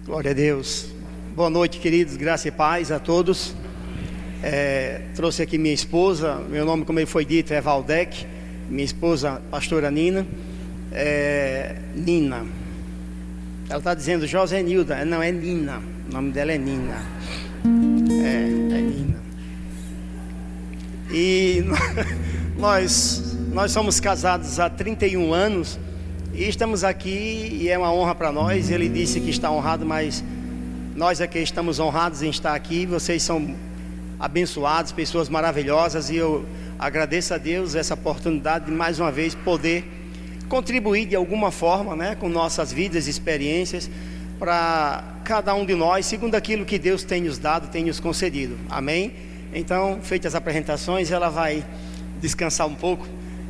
Glória a Deus. Boa noite, queridos, graça e paz a todos. Trouxe aqui minha esposa, meu nome, como ele foi dito, é Valdec. Minha esposa, pastora Nina. Nina. Ela está dizendo José Nilda. Não, é Nina. O nome dela é Nina. É Nina. E nós somos casados há 31 anos. E estamos aqui e é uma honra para nós. Ele disse que está honrado, mas nós aqui estamos honrados em estar aqui. Vocês são abençoados, pessoas maravilhosas, e eu agradeço a Deus essa oportunidade de mais uma vez poder contribuir de alguma forma, né, com nossas vidas e experiências para cada um de nós, segundo aquilo que Deus tem nos dado, tem nos concedido. Amém? Então, feitas as apresentações, ela vai descansar um pouco.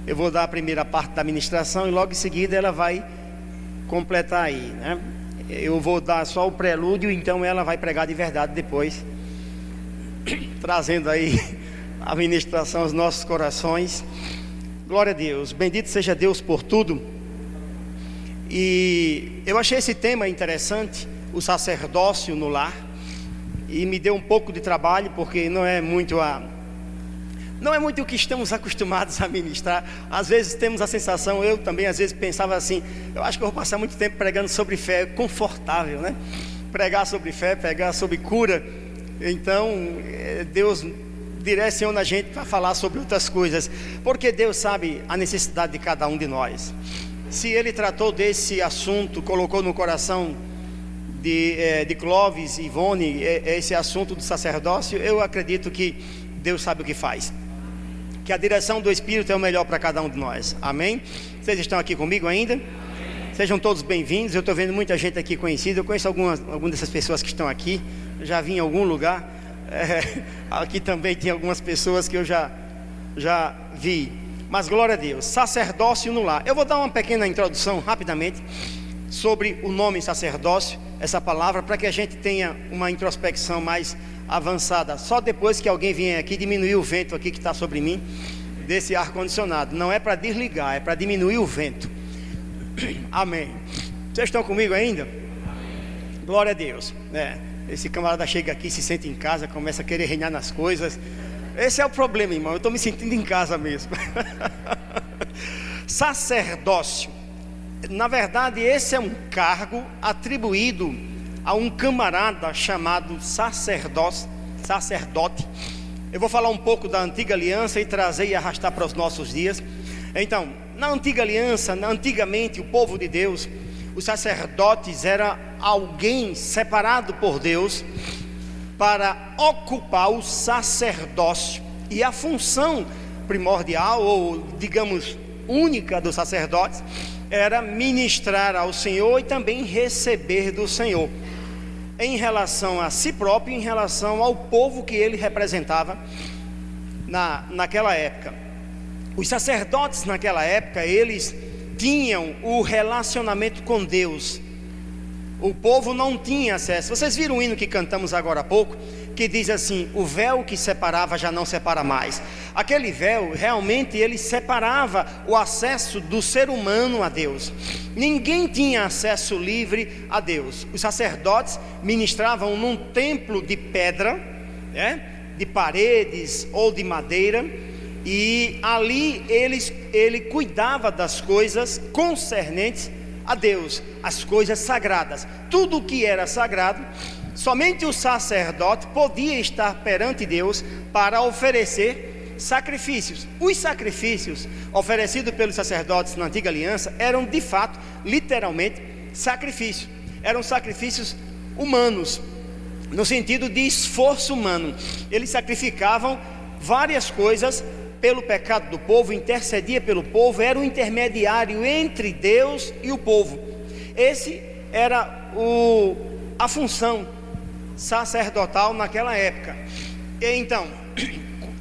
Eu vou dar a primeira parte da ministração e logo em seguida ela vai completar aí, né? Eu vou dar só o prelúdio, então ela vai pregar de verdade depois, trazendo aí a ministração aos nossos corações. Glória a Deus, bendito seja Deus por tudo. E eu achei esse tema interessante, o sacerdócio no lar, e me deu um pouco de trabalho, porque não é muito o que estamos acostumados a ministrar. Às vezes temos a sensação, eu também às vezes pensava assim, eu acho que eu vou passar muito tempo pregando sobre fé. É confortável, né? Pregar sobre fé, pregar sobre cura. Então Deus direciona a gente para falar sobre outras coisas, porque Deus sabe a necessidade de cada um de nós. Se Ele tratou desse assunto, colocou no coração de Clóvis e Ivone esse assunto do sacerdócio, eu acredito que Deus sabe o que faz, que a direção do Espírito é o melhor para cada um de nós. Amém? Vocês estão aqui comigo ainda? Sejam todos bem-vindos. Eu estou vendo muita gente aqui conhecida. Eu conheço algumas dessas pessoas que estão aqui. Eu já vim em algum lugar. Aqui também tem algumas pessoas que eu já vi. Mas glória a Deus. Sacerdócio no lar. Eu vou dar uma pequena introdução rapidamente sobre o nome sacerdócio, essa palavra, para que a gente tenha uma introspecção mais avançada. Só depois que alguém vier aqui diminuir o vento aqui que está sobre mim, desse ar-condicionado. Não é para desligar, é para diminuir o vento. Amém. Vocês estão comigo ainda? Glória a Deus. Esse camarada chega aqui, se sente em casa, começa a querer reinar nas coisas. Esse é o problema, irmão. Eu estou me sentindo em casa mesmo. Sacerdócio. Na verdade, esse é um cargo atribuído a um camarada chamado sacerdote. Eu vou falar um pouco da antiga aliança e trazer e arrastar para os nossos dias. Então, na antiga aliança, antigamente o povo de Deus, os sacerdotes era alguém separado por Deus para ocupar o sacerdócio. E a função primordial, ou digamos única, dos sacerdotes era ministrar ao Senhor e também receber do Senhor, em relação a si próprio, em relação ao povo que ele representava naquela época. Os sacerdotes naquela época, eles tinham o relacionamento com Deus. O povo não tinha acesso. Vocês viram o hino que cantamos agora há pouco, que diz assim: o véu que separava já não separa mais. Aquele véu, realmente, ele separava o acesso do ser humano a Deus. Ninguém tinha acesso livre a Deus. Os sacerdotes ministravam num templo de pedra, de paredes ou de madeira, e ali ele cuidava das coisas concernentes a Deus, as coisas sagradas. Tudo que era sagrado, somente o sacerdote podia estar perante Deus para oferecer sacrifícios. Os sacrifícios oferecidos pelos sacerdotes na antiga aliança eram de fato, literalmente, sacrifícios. Eram sacrifícios humanos, no sentido de esforço humano. Eles sacrificavam várias coisas pelo pecado do povo, intercedia pelo povo, era o intermediário entre Deus e o povo. Esse era a função sacerdotal naquela época. E então,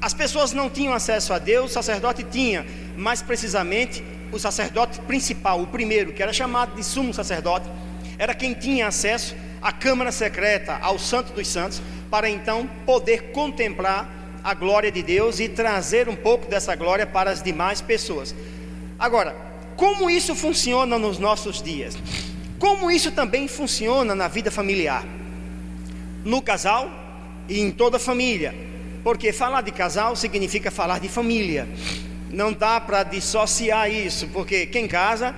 as pessoas não tinham acesso a Deus, o sacerdote tinha, mais precisamente o sacerdote principal, o primeiro, que era chamado de sumo sacerdote, era quem tinha acesso à câmara secreta, ao Santo dos Santos, para então poder contemplar a glória de Deus e trazer um pouco dessa glória para as demais pessoas. Agora, como isso funciona nos nossos dias? como isso também funciona na vida familiar, no casal e em toda a família, porque falar de casal significa falar de família. Não dá para dissociar isso, porque quem casa,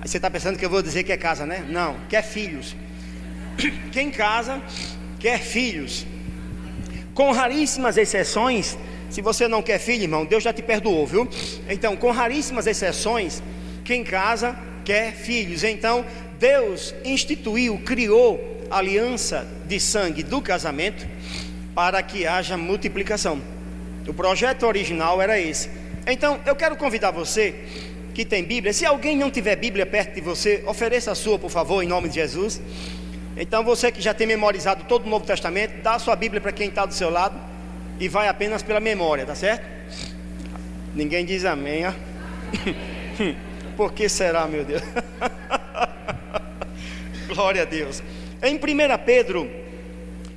aí você está pensando que eu vou dizer que é casa, né? Não, quer filhos. Quem casa quer filhos, com raríssimas exceções. Se você não quer filho, irmão, Deus já te perdoou, viu? Então, com raríssimas exceções, quem casa quer filhos. Então, Deus instituiu, criou a aliança de sangue do casamento para que haja multiplicação. O projeto original era esse. Então, eu quero convidar você que tem Bíblia. Se alguém não tiver Bíblia perto de você, ofereça a sua, por favor, em nome de Jesus. Então, você que já tem memorizado todo o Novo Testamento, dá a sua Bíblia para quem está do seu lado e vai apenas pela memória, tá certo? Ninguém diz amém, ó. Por que será, meu Deus? Glória a Deus. Em 1 Pedro,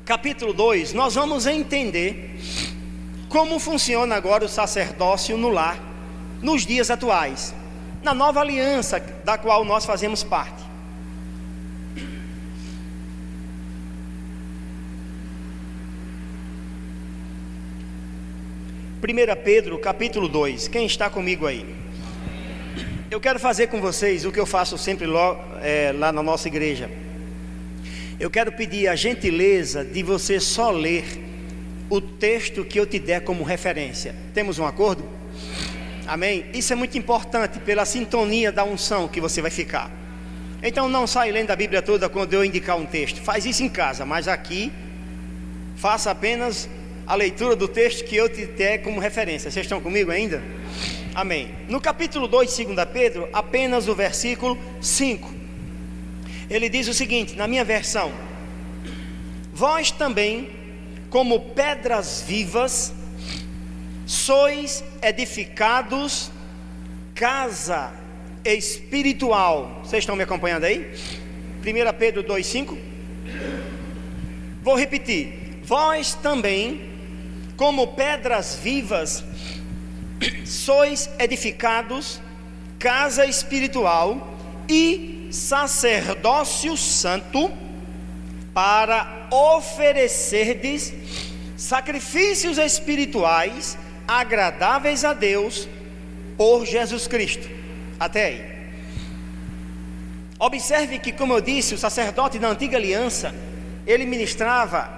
capítulo 2, nós vamos entender como funciona agora o sacerdócio no lar, nos dias atuais, na nova aliança da qual nós fazemos parte. Primeira Pedro, capítulo 2, quem está comigo aí? Eu quero fazer com vocês o que eu faço sempre lá na nossa igreja. Eu quero pedir a gentileza de você só ler o texto que eu te der como referência. Temos um acordo? Amém? Isso é muito importante pela sintonia da unção que você vai ficar. Então não sai lendo a Bíblia toda quando eu indicar um texto. Faz isso em casa, mas aqui faça apenas a leitura do texto que eu te der como referência. Vocês estão comigo ainda? Amém. No capítulo 2 de 2 Pedro, apenas o versículo 5, ele diz o seguinte, na minha versão: vós também, como pedras vivas, sois edificados casa espiritual. Vocês estão me acompanhando aí? 1 Pedro 2,5. Vou repetir: vós também, como pedras vivas, sois edificados casa espiritual e sacerdócio santo, para oferecerdes sacrifícios espirituais agradáveis a Deus por Jesus Cristo. Até aí. Observe que, como eu disse, o sacerdote da antiga aliança, ele ministrava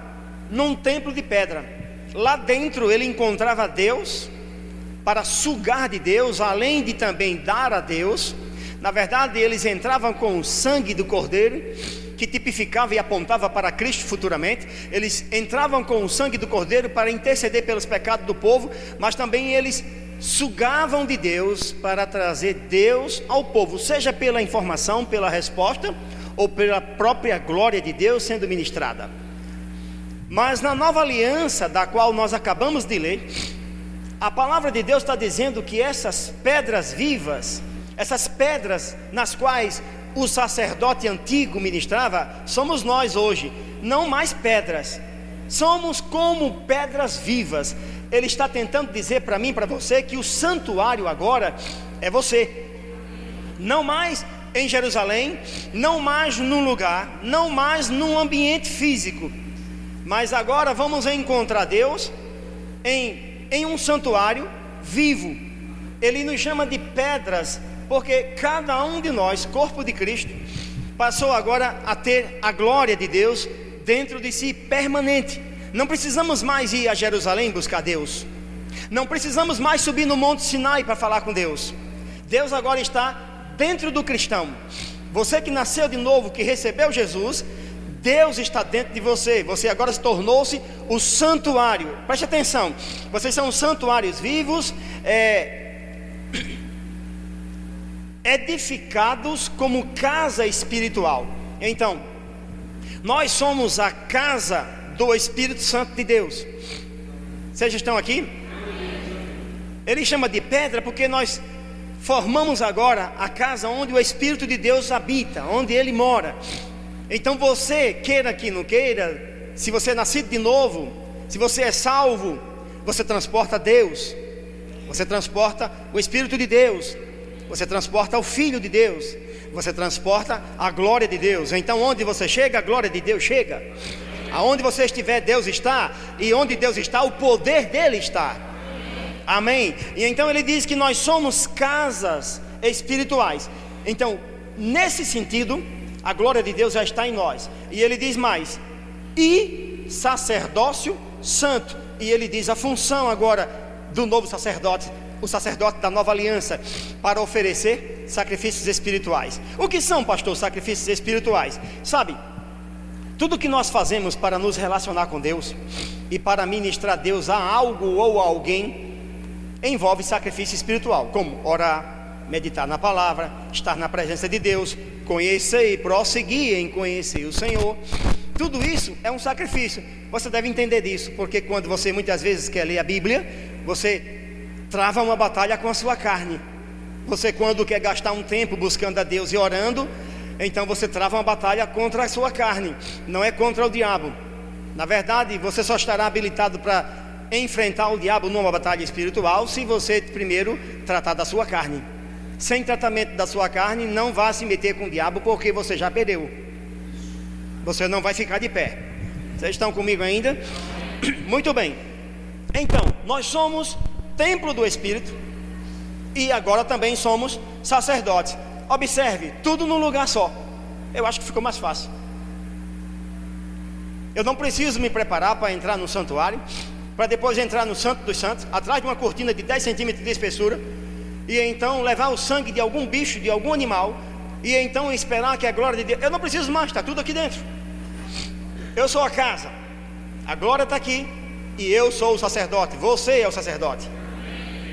num templo de pedra. Lá dentro ele encontrava Deus, para sugar de Deus, além de também dar a Deus. Na verdade, eles entravam com o sangue do Cordeiro, que tipificava e apontava para Cristo futuramente. Eles entravam com o sangue do Cordeiro para interceder pelos pecados do povo, mas também eles sugavam de Deus para trazer Deus ao povo, seja pela informação, pela resposta, ou pela própria glória de Deus sendo ministrada. Mas na nova aliança, da qual nós acabamos de ler, a palavra de Deus está dizendo que essas pedras vivas, essas pedras nas quais o sacerdote antigo ministrava, somos nós hoje, não mais pedras, somos como pedras vivas. Ele está tentando dizer para mim, para você, que o santuário agora é você, não mais em Jerusalém, não mais num lugar, não mais num ambiente físico, mas agora vamos encontrar Deus em um santuário vivo. Ele nos chama de pedras, porque cada um de nós, corpo de Cristo, passou agora a ter a glória de Deus dentro de si, permanente. Não precisamos mais ir a Jerusalém buscar Deus, não precisamos mais subir no Monte Sinai para falar com Deus. Deus agora está dentro do cristão. Você que nasceu de novo, que recebeu Jesus, Deus está dentro de você. Você agora se tornou-se o santuário. Preste atenção, vocês são santuários vivos, edificados como casa espiritual. Então, nós somos a casa do Espírito Santo de Deus. Vocês estão aqui? Ele chama de pedra porque nós formamos agora a casa onde o Espírito de Deus habita, onde Ele mora. Então você, queira que não queira, se você é nascido de novo, se você é salvo, você transporta Deus, você transporta o Espírito de Deus, você transporta o Filho de Deus. você transporta a glória de Deus. Então onde você chega, a glória de Deus chega. Aonde você estiver, Deus está. E onde Deus está, o poder dele está. Amém? E então ele diz que nós somos casas espirituais. Então, nesse sentido, a glória de Deus já está em nós. E ele diz mais: e sacerdócio santo. E ele diz a função agora do novo sacerdote, o sacerdote da nova aliança, para oferecer sacrifícios espirituais. O que são, pastor, sacrifícios espirituais? Sabe, tudo que nós fazemos para nos relacionar com Deus e para ministrar Deus a algo ou a alguém envolve sacrifício espiritual, como orar, meditar na palavra, estar na presença de Deus, conhecer e prosseguir em conhecer o Senhor. Tudo isso é um sacrifício. Você deve entender disso, porque quando você muitas vezes quer ler a Bíblia, você trava uma batalha com a sua carne. Você, quando quer gastar um tempo buscando a Deus e orando, então você trava uma batalha contra a sua carne, não é contra o diabo. Na verdade, você só estará habilitado para enfrentar o diabo numa batalha espiritual se você primeiro tratar da sua carne. Sem tratamento da sua carne, não vá se meter com o diabo, porque você já perdeu. Você não vai ficar de pé. Vocês estão comigo ainda? Muito bem. Então, nós somos templo do Espírito e agora também somos sacerdotes. Observe, tudo num lugar só. Eu acho que ficou mais fácil. Eu não preciso me preparar para entrar no santuário, para depois entrar no Santo dos Santos, atrás de uma cortina de 10 centímetros de espessura, e então levar o sangue de algum bicho, de algum animal, e então esperar que a glória de Deus... Eu não preciso mais, está tudo aqui dentro. Eu sou a casa, a glória está aqui, e eu sou o sacerdote, você é o sacerdote.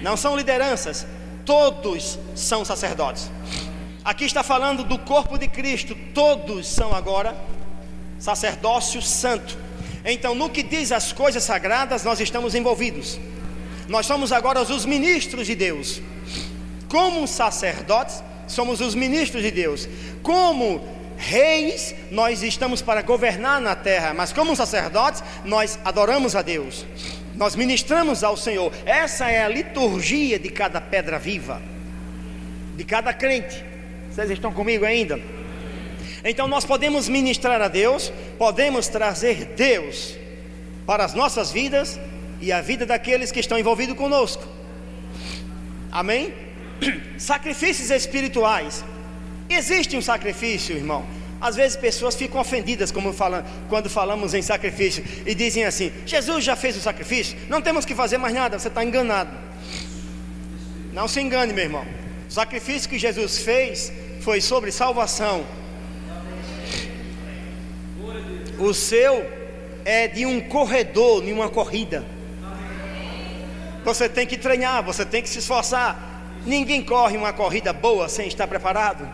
Não são lideranças, todos são sacerdotes. Aqui está falando do corpo de Cristo, todos são agora sacerdócio santo. Então, no que diz as coisas sagradas, nós estamos envolvidos. Nós somos agora os ministros de Deus. Como sacerdotes, somos os ministros de Deus. Como reis, nós estamos para governar na terra. Mas como sacerdotes, nós adoramos a Deus. Nós ministramos ao Senhor. Essa é a liturgia de cada pedra viva, de cada crente. Vocês estão comigo ainda? Então nós podemos ministrar a Deus, podemos trazer Deus para as nossas vidas e a vida daqueles que estão envolvidos conosco. Amém? Sacrifícios espirituais. Existe um sacrifício, irmão. Às vezes pessoas ficam ofendidas quando falamos em sacrifício e dizem assim: Jesus já fez o sacrifício, não temos que fazer mais nada. Você está enganado. Não se engane, meu irmão. O sacrifício que Jesus fez foi sobre salvação. O seu é de um corredor, de uma corrida. Você tem que treinar, você tem que se esforçar. Ninguém corre uma corrida boa sem estar preparado.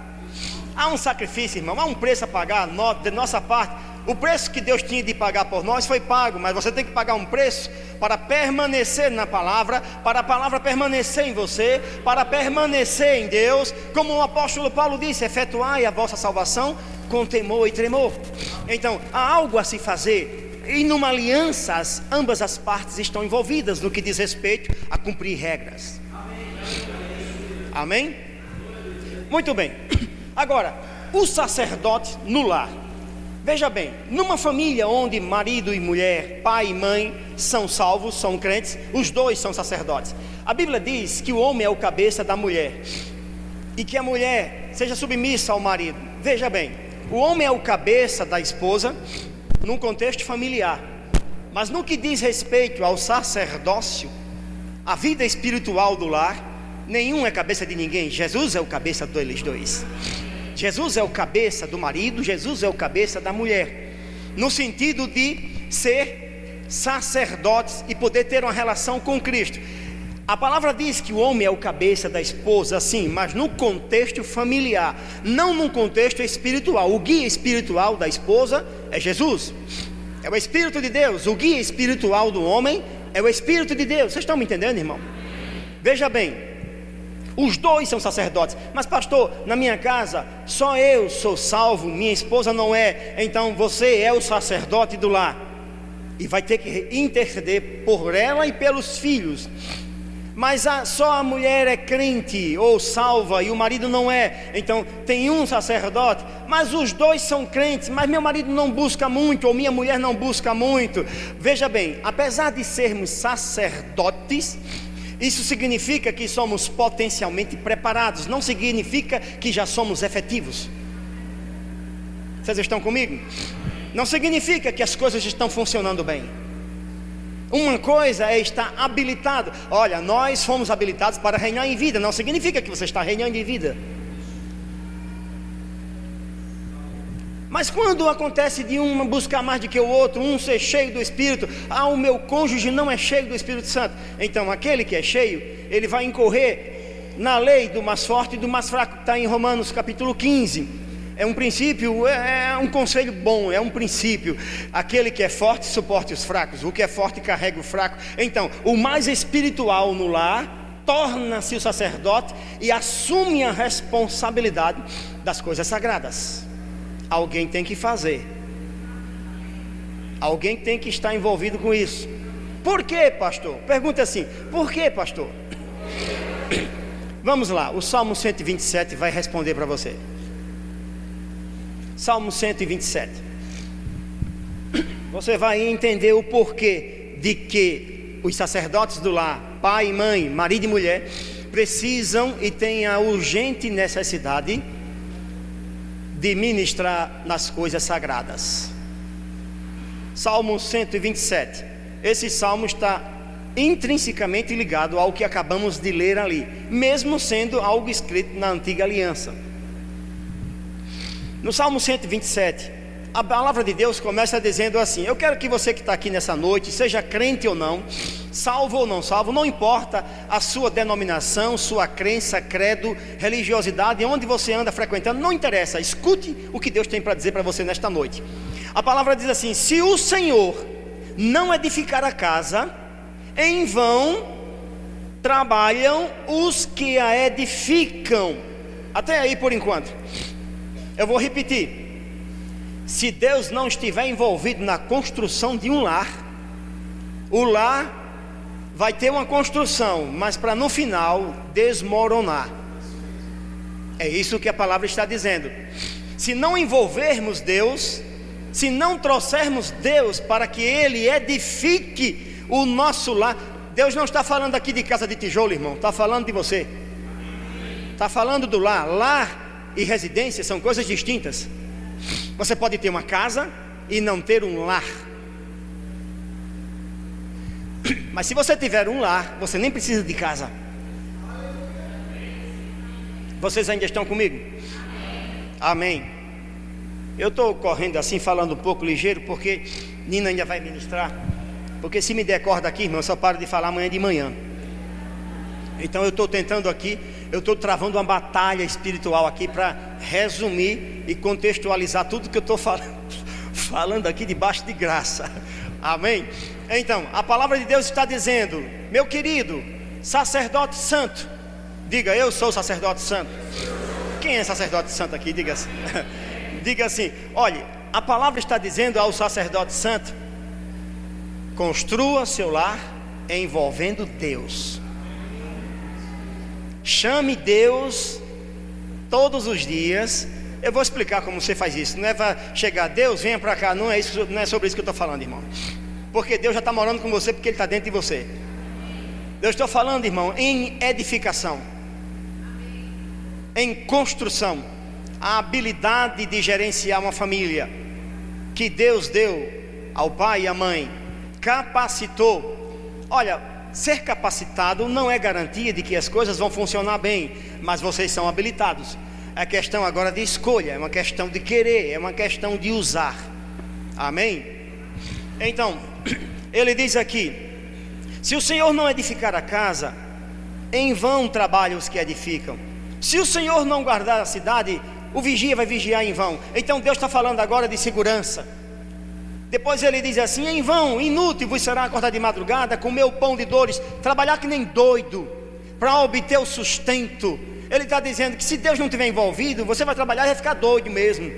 Há um sacrifício, irmão, há um preço a pagar de nossa parte. O preço que Deus tinha de pagar por nós foi pago, mas você tem que pagar um preço para permanecer na palavra, para a palavra permanecer em você, para permanecer em Deus. Como o apóstolo Paulo disse: efetuai a vossa salvação com temor e tremor. Então há algo a se fazer, e numa aliança ambas as partes estão envolvidas no que diz respeito a cumprir regras. Amém? Muito bem. Agora, o sacerdote no lar. Veja bem, numa família onde marido e mulher, pai e mãe são salvos, são crentes, os dois são sacerdotes. A Bíblia diz que o homem é o cabeça da mulher e que a mulher seja submissa ao marido. Veja bem, o homem é o cabeça da esposa num contexto familiar, mas no que diz respeito ao sacerdócio, a vida espiritual do lar, nenhum é cabeça de ninguém. Jesus é o cabeça deles dois. Jesus é o cabeça do marido, Jesus é o cabeça da mulher, no sentido de ser sacerdotes e poder ter uma relação com Cristo. A palavra diz que o homem é o cabeça da esposa, sim, mas no contexto familiar, não no contexto espiritual. O guia espiritual da esposa é Jesus, é o Espírito de Deus. O guia espiritual do homem é o Espírito de Deus. Vocês estão me entendendo, irmão? Veja bem, os dois são sacerdotes. Mas pastor, na minha casa só eu sou salvo, minha esposa não é. Então você é o sacerdote do lar e vai ter que interceder por ela e pelos filhos. Mas só a mulher é crente ou salva e o marido não é. Então tem um sacerdote, mas os dois são crentes, mas meu marido não busca muito, ou minha mulher não busca muito. Veja bem, apesar de sermos sacerdotes, isso significa que somos potencialmente preparados, não significa que já somos efetivos. Vocês estão comigo? Não significa que as coisas estão funcionando bem. Uma coisa é estar habilitado. Olha, nós fomos habilitados para reinar em vida. Não significa que você está reinando em vida. Mas quando acontece de um buscar mais do que o outro, um ser cheio do Espírito, o meu cônjuge não é cheio do Espírito Santo, então aquele que é cheio, ele vai incorrer na lei do mais forte e do mais fraco, que está em Romanos capítulo 15. É um princípio, é um conselho bom, é um princípio. Aquele que é forte suporte os fracos, o que é forte carrega o fraco. Então, o mais espiritual no lar torna-se o sacerdote e assume a responsabilidade das coisas sagradas. Alguém tem que fazer, alguém tem que estar envolvido com isso. Por quê, pastor? Pergunta assim, por quê, pastor? Vamos lá, o Salmo 127 vai responder para você. Salmo 127. Você vai entender o porquê de que os sacerdotes do lar, pai e mãe, marido e mulher, precisam e têm a urgente necessidade de ministrar nas coisas sagradas. Salmo 127. Esse salmo está intrinsecamente ligado ao que acabamos de ler ali, mesmo sendo algo escrito na antiga aliança. No Salmo 127, a palavra de Deus começa dizendo assim: eu quero que você que está aqui nessa noite, seja crente ou não, salvo ou não salvo, não importa a sua denominação, sua crença, credo, religiosidade, onde você anda frequentando, não interessa, escute o que Deus tem para dizer para você nesta noite. A palavra diz assim: se o Senhor não edificar a casa, em vão trabalham os que a edificam. Até aí por enquanto. Eu vou repetir: se Deus não estiver envolvido na construção de um lar, o lar vai ter uma construção, mas para no final desmoronar. É isso que a palavra está dizendo. Se não envolvermos Deus, se não trouxermos Deus para que Ele edifique o nosso lar, Deus não está falando aqui de casa de tijolo, irmão, está falando de você, está falando do lar. Lar e residência são coisas distintas. Você pode ter uma casa e não ter um lar. Mas se você tiver um lar, você nem precisa de casa. Vocês ainda estão comigo? Amém. Eu estou correndo assim, falando um pouco ligeiro, porque Nina ainda vai ministrar. Porque se me der corda aqui, irmão, eu só paro de falar amanhã de manhã. Então eu estou tentando aqui, eu estou travando uma batalha espiritual aqui para resumir e contextualizar tudo que eu estou falando aqui debaixo de graça. Amém? Então, a palavra de Deus está dizendo: meu querido sacerdote santo, diga: eu sou sacerdote santo. Quem é sacerdote santo aqui? Diga assim. Diga assim: olhe, a palavra está dizendo ao sacerdote santo: construa seu lar envolvendo Deus. Chame Deus todos os dias. Eu vou explicar como você faz isso. Não é para chegar, Deus, venha para cá. Não é isso, não é sobre isso que eu estou falando, irmão. Porque Deus já está morando com você, porque Ele está dentro de você. Eu estou falando, irmão, em edificação, em construção. A habilidade de gerenciar uma família que Deus deu ao pai e à mãe, capacitou. Olha, ser capacitado não é garantia de que as coisas vão funcionar bem, mas vocês são habilitados. É questão agora de escolha, é uma questão de querer, é uma questão de usar. Amém? Então, ele diz aqui: se o Senhor não edificar a casa, em vão trabalham os que edificam. Se o Senhor não guardar a cidade, o vigia vai vigiar em vão. Então Deus está falando agora de segurança. Depois ele diz assim: em vão, inútil vos será acordar de madrugada, comer o pão de dores, trabalhar que nem doido para obter o sustento. Ele está dizendo que se Deus não estiver envolvido, você vai trabalhar e vai ficar doido mesmo.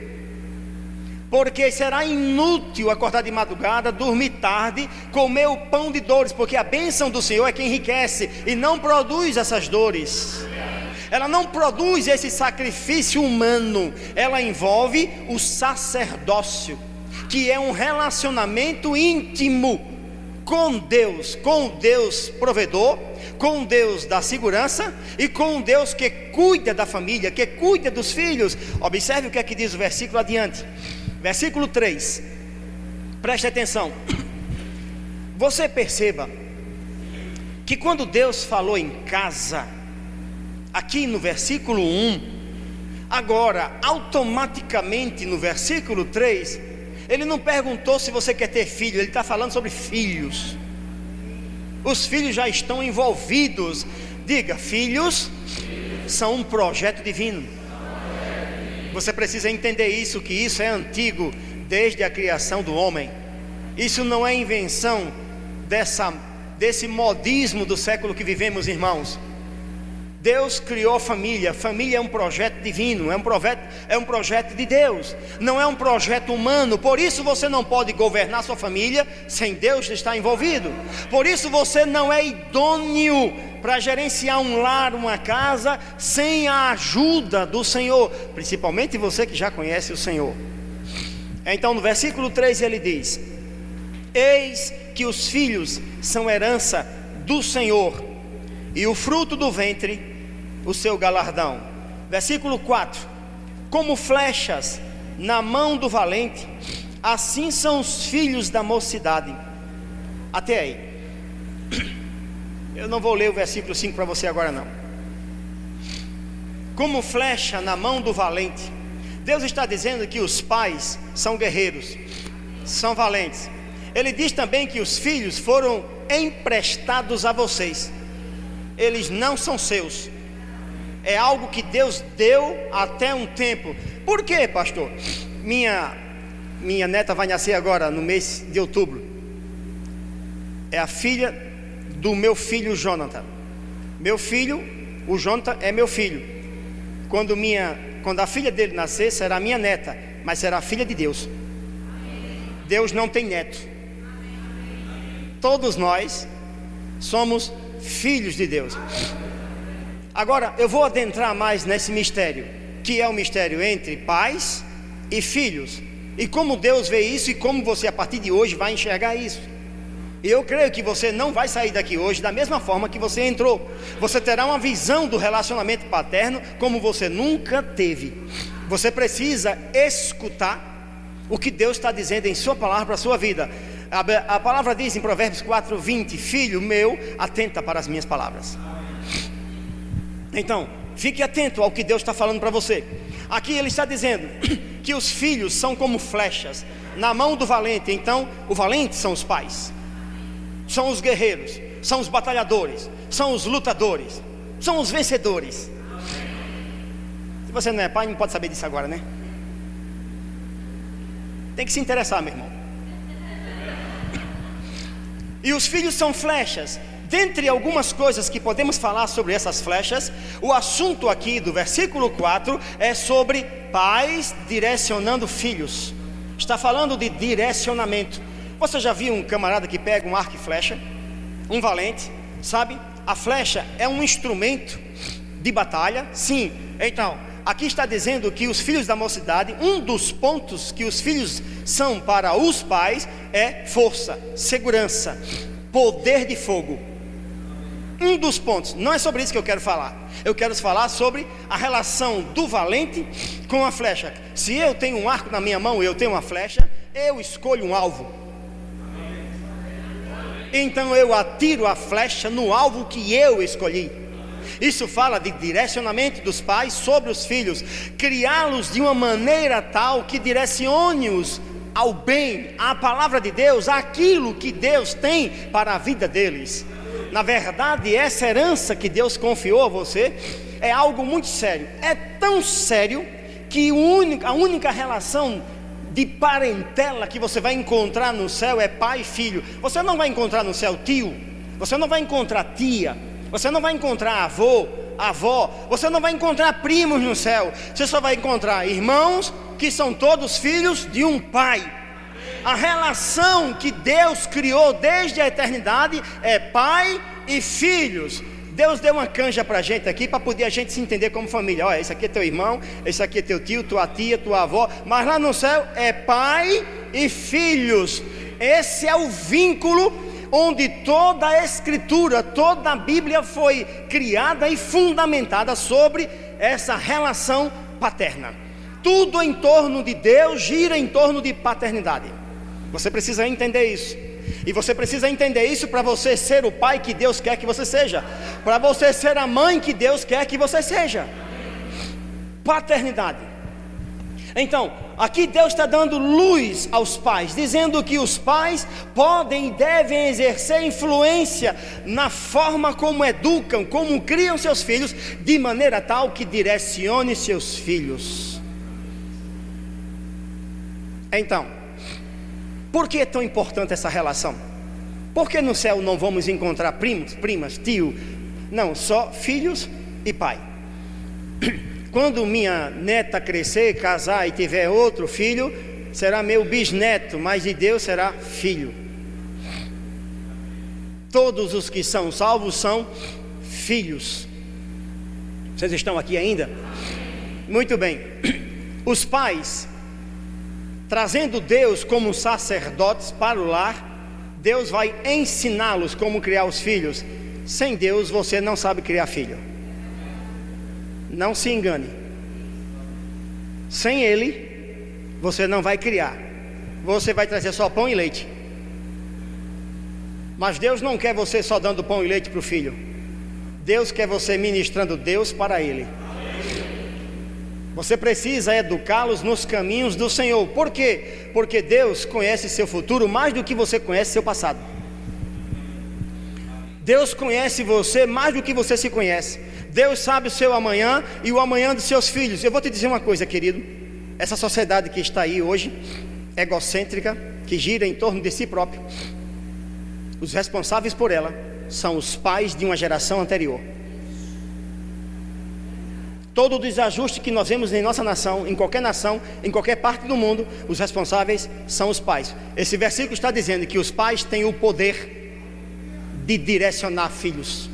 porque será inútil acordar de madrugada, dormir tarde, comer o pão de dores, porque a bênção do Senhor é que enriquece e não produz essas dores. Ela não produz esse sacrifício humano, ela envolve o sacerdócio, que é um relacionamento íntimo com o Deus provedor, com o Deus da segurança e com o Deus que cuida da família, que cuida dos filhos. Observe o que é que diz o versículo adiante, versículo 3, preste atenção. Você perceba que quando Deus falou em casa, aqui no versículo 1, agora automaticamente no versículo 3, ele não perguntou se você quer ter filho, ele está falando sobre filhos. Os filhos já estão envolvidos. Diga, filhos são um projeto divino. Você precisa entender isso, que isso é antigo desde a criação do homem. Isso não é invenção desse modismo do século que vivemos, irmãos. Deus criou a família. Família é um projeto divino, é um projeto de Deus, não é um projeto humano. Por isso você não pode governar sua família sem Deus estar envolvido. Por isso você não é idôneo para gerenciar um lar, uma casa, sem a ajuda do Senhor, principalmente você que já conhece o Senhor. Então no versículo 3 ele diz: eis que os filhos são herança do Senhor, e o fruto do ventre o seu galardão. Versículo 4: como flechas na mão do valente, assim são os filhos da mocidade. Até aí. Eu não vou ler o versículo 5 para você agora não. Como flecha na mão do valente, Deus está dizendo que os pais são guerreiros, são valentes. Ele diz também que os filhos foram emprestados a vocês. Eles não são seus, é algo que Deus deu até um tempo. Por quê, pastor? Minha neta vai nascer agora no mês de outubro. É a filha do meu filho Jonathan. Meu filho, o Jonathan é meu filho. Quando a filha dele nascer, será minha neta, mas será filha de Deus. Deus não tem neto. Todos nós somos filhos de Deus. Agora eu vou adentrar mais nesse mistério, que é o mistério entre pais e filhos, e como Deus vê isso, e como você a partir de hoje vai enxergar isso. E eu creio que você não vai sair daqui hoje da mesma forma que você entrou. Você terá uma visão do relacionamento paterno como você nunca teve. Você precisa escutar o que Deus está dizendo em sua palavra para a sua vida. A palavra diz em Provérbios 4:20: filho meu, atenta para as minhas palavras. Então, fique atento ao que Deus está falando para você. Aqui ele está dizendo que os filhos são como flechas na mão do valente. Então, o valente são os pais, são os guerreiros, são os batalhadores, são os lutadores, são os vencedores. Se você não é pai, não pode saber disso agora, né? Tem que se interessar, meu irmão. E os filhos são flechas. Dentre algumas coisas que podemos falar sobre essas flechas, o assunto aqui do versículo 4 é sobre pais direcionando filhos. Está falando de direcionamento. Você já viu um camarada que pega um arco e flecha? Um valente, sabe? A flecha é um instrumento de batalha. Sim, então aqui está dizendo que os filhos da mocidade, um dos pontos que os filhos são para os pais é força, segurança, poder de fogo. Um dos pontos. Não é sobre isso que eu quero falar. Eu quero falar sobre a relação do valente com a flecha. Se eu tenho um arco na minha mão e eu tenho uma flecha, eu escolho um alvo. Então eu atiro a flecha no alvo que eu escolhi. Isso fala de direcionamento dos pais sobre os filhos, criá-los de uma maneira tal que direcione-os ao bem, à palavra de Deus, àquilo que Deus tem para a vida deles. Na verdade, essa herança que Deus confiou a você é algo muito sério. É tão sério que a única relação de parentela que você vai encontrar no céu é pai e filho. Você não vai encontrar no céu tio, você não vai encontrar tia, você não vai encontrar avô, avó, você não vai encontrar primos no céu, você só vai encontrar irmãos que são todos filhos de um pai. A relação que Deus criou desde a eternidade é pai e filhos. Deus deu uma canja para a gente aqui, para poder a gente se entender como família. Olha, esse aqui é teu irmão, esse aqui é teu tio, tua tia, tua avó. Mas lá no céu é pai e filhos. Esse é o vínculo onde toda a Escritura, toda a Bíblia foi criada e fundamentada sobre essa relação paterna. Tudo em torno de Deus gira em torno de paternidade. Você precisa entender isso. E você precisa entender isso para você ser o pai que Deus quer que você seja, para você ser a mãe que Deus quer que você seja. Paternidade. Então, aqui Deus está dando luz aos pais, dizendo que os pais podem e devem exercer influência na forma como educam, como criam seus filhos, de maneira tal que direcione seus filhos. Então, por que é tão importante essa relação? Porque no céu não vamos encontrar primos, primas, tio, não, só filhos e pai. Quando minha neta crescer, casar e tiver outro filho, será meu bisneto, mas de Deus será filho. Todos os que são salvos são filhos. Vocês estão aqui ainda? Muito bem. Os pais, trazendo Deus como sacerdotes para o lar, Deus vai ensiná-los como criar os filhos. Sem Deus você não sabe criar filho. Não se engane. Sem Ele você não vai criar. Você vai trazer só pão e leite. Mas Deus não quer você só dando pão e leite para o filho. Deus quer você ministrando Deus para Ele. Você precisa educá-los nos caminhos do Senhor. Por quê? Porque Deus conhece seu futuro mais do que você conhece seu passado. Deus conhece você mais do que você se conhece. Deus sabe o seu amanhã e o amanhã dos seus filhos. Eu vou te dizer uma coisa, querido. Essa sociedade que está aí hoje, egocêntrica, que gira em torno de si próprio, os responsáveis por ela são os pais de uma geração anterior. Todo o desajuste que nós vemos em nossa nação, em qualquer parte do mundo, os responsáveis são os pais. Esse versículo está dizendo que os pais têm o poder de direcionar filhos.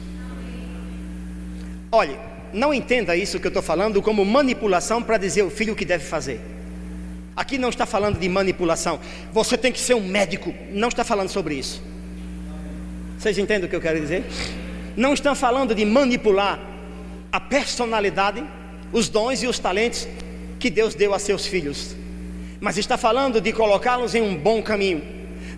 Olhe, não entenda isso que eu estou falando como manipulação para dizer ao filho o que deve fazer. Aqui não está falando de manipulação. Você tem que ser um médico. Não está falando sobre isso. Vocês entendem o que eu quero dizer? Não estão falando de manipular a personalidade, os dons e os talentos que Deus deu a seus filhos, mas está falando de colocá-los em um bom caminho,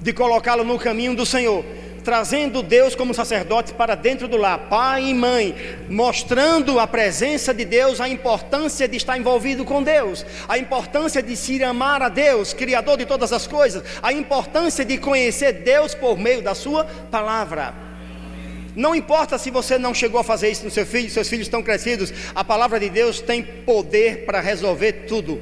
de colocá-los no caminho do Senhor, trazendo Deus como sacerdote para dentro do lar, pai e mãe, mostrando a presença de Deus, a importância de estar envolvido com Deus, a importância de se amar a Deus, Criador de todas as coisas, a importância de conhecer Deus por meio da sua palavra. Não importa se você não chegou a fazer isso no seu filho, seus filhos estão crescidos, a palavra de Deus tem poder para resolver tudo.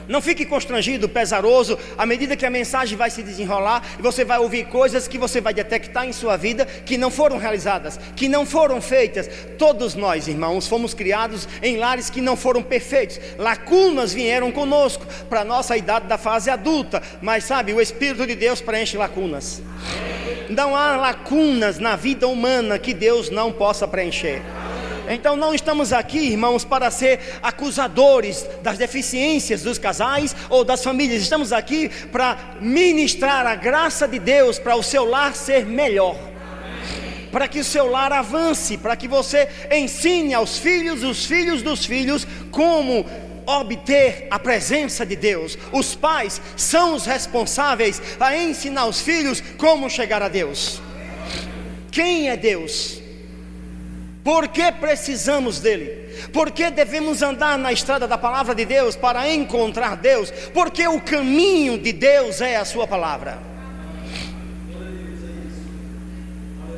Não fique constrangido, pesaroso, à medida que a mensagem vai se desenrolar, e você vai ouvir coisas que você vai detectar em sua vida que não foram realizadas, que não foram feitas. Todos nós, irmãos, fomos criados em lares que não foram perfeitos. Lacunas vieram conosco para a nossa idade da fase adulta, mas sabe, o Espírito de Deus preenche lacunas. Não há lacunas na vida humana que Deus não possa preencher. Então não estamos aqui, irmãos, para ser acusadores das deficiências dos casais ou das famílias. Estamos aqui para ministrar a graça de Deus para o seu lar ser melhor, para que o seu lar avance, para que você ensine aos filhos, os filhos dos filhos, como obter a presença de Deus. Os pais são os responsáveis a ensinar os filhos como chegar a Deus. Quem é Deus? Por que precisamos dele? Por que devemos andar na estrada da palavra de Deus para encontrar Deus? Porque o caminho de Deus é a sua palavra.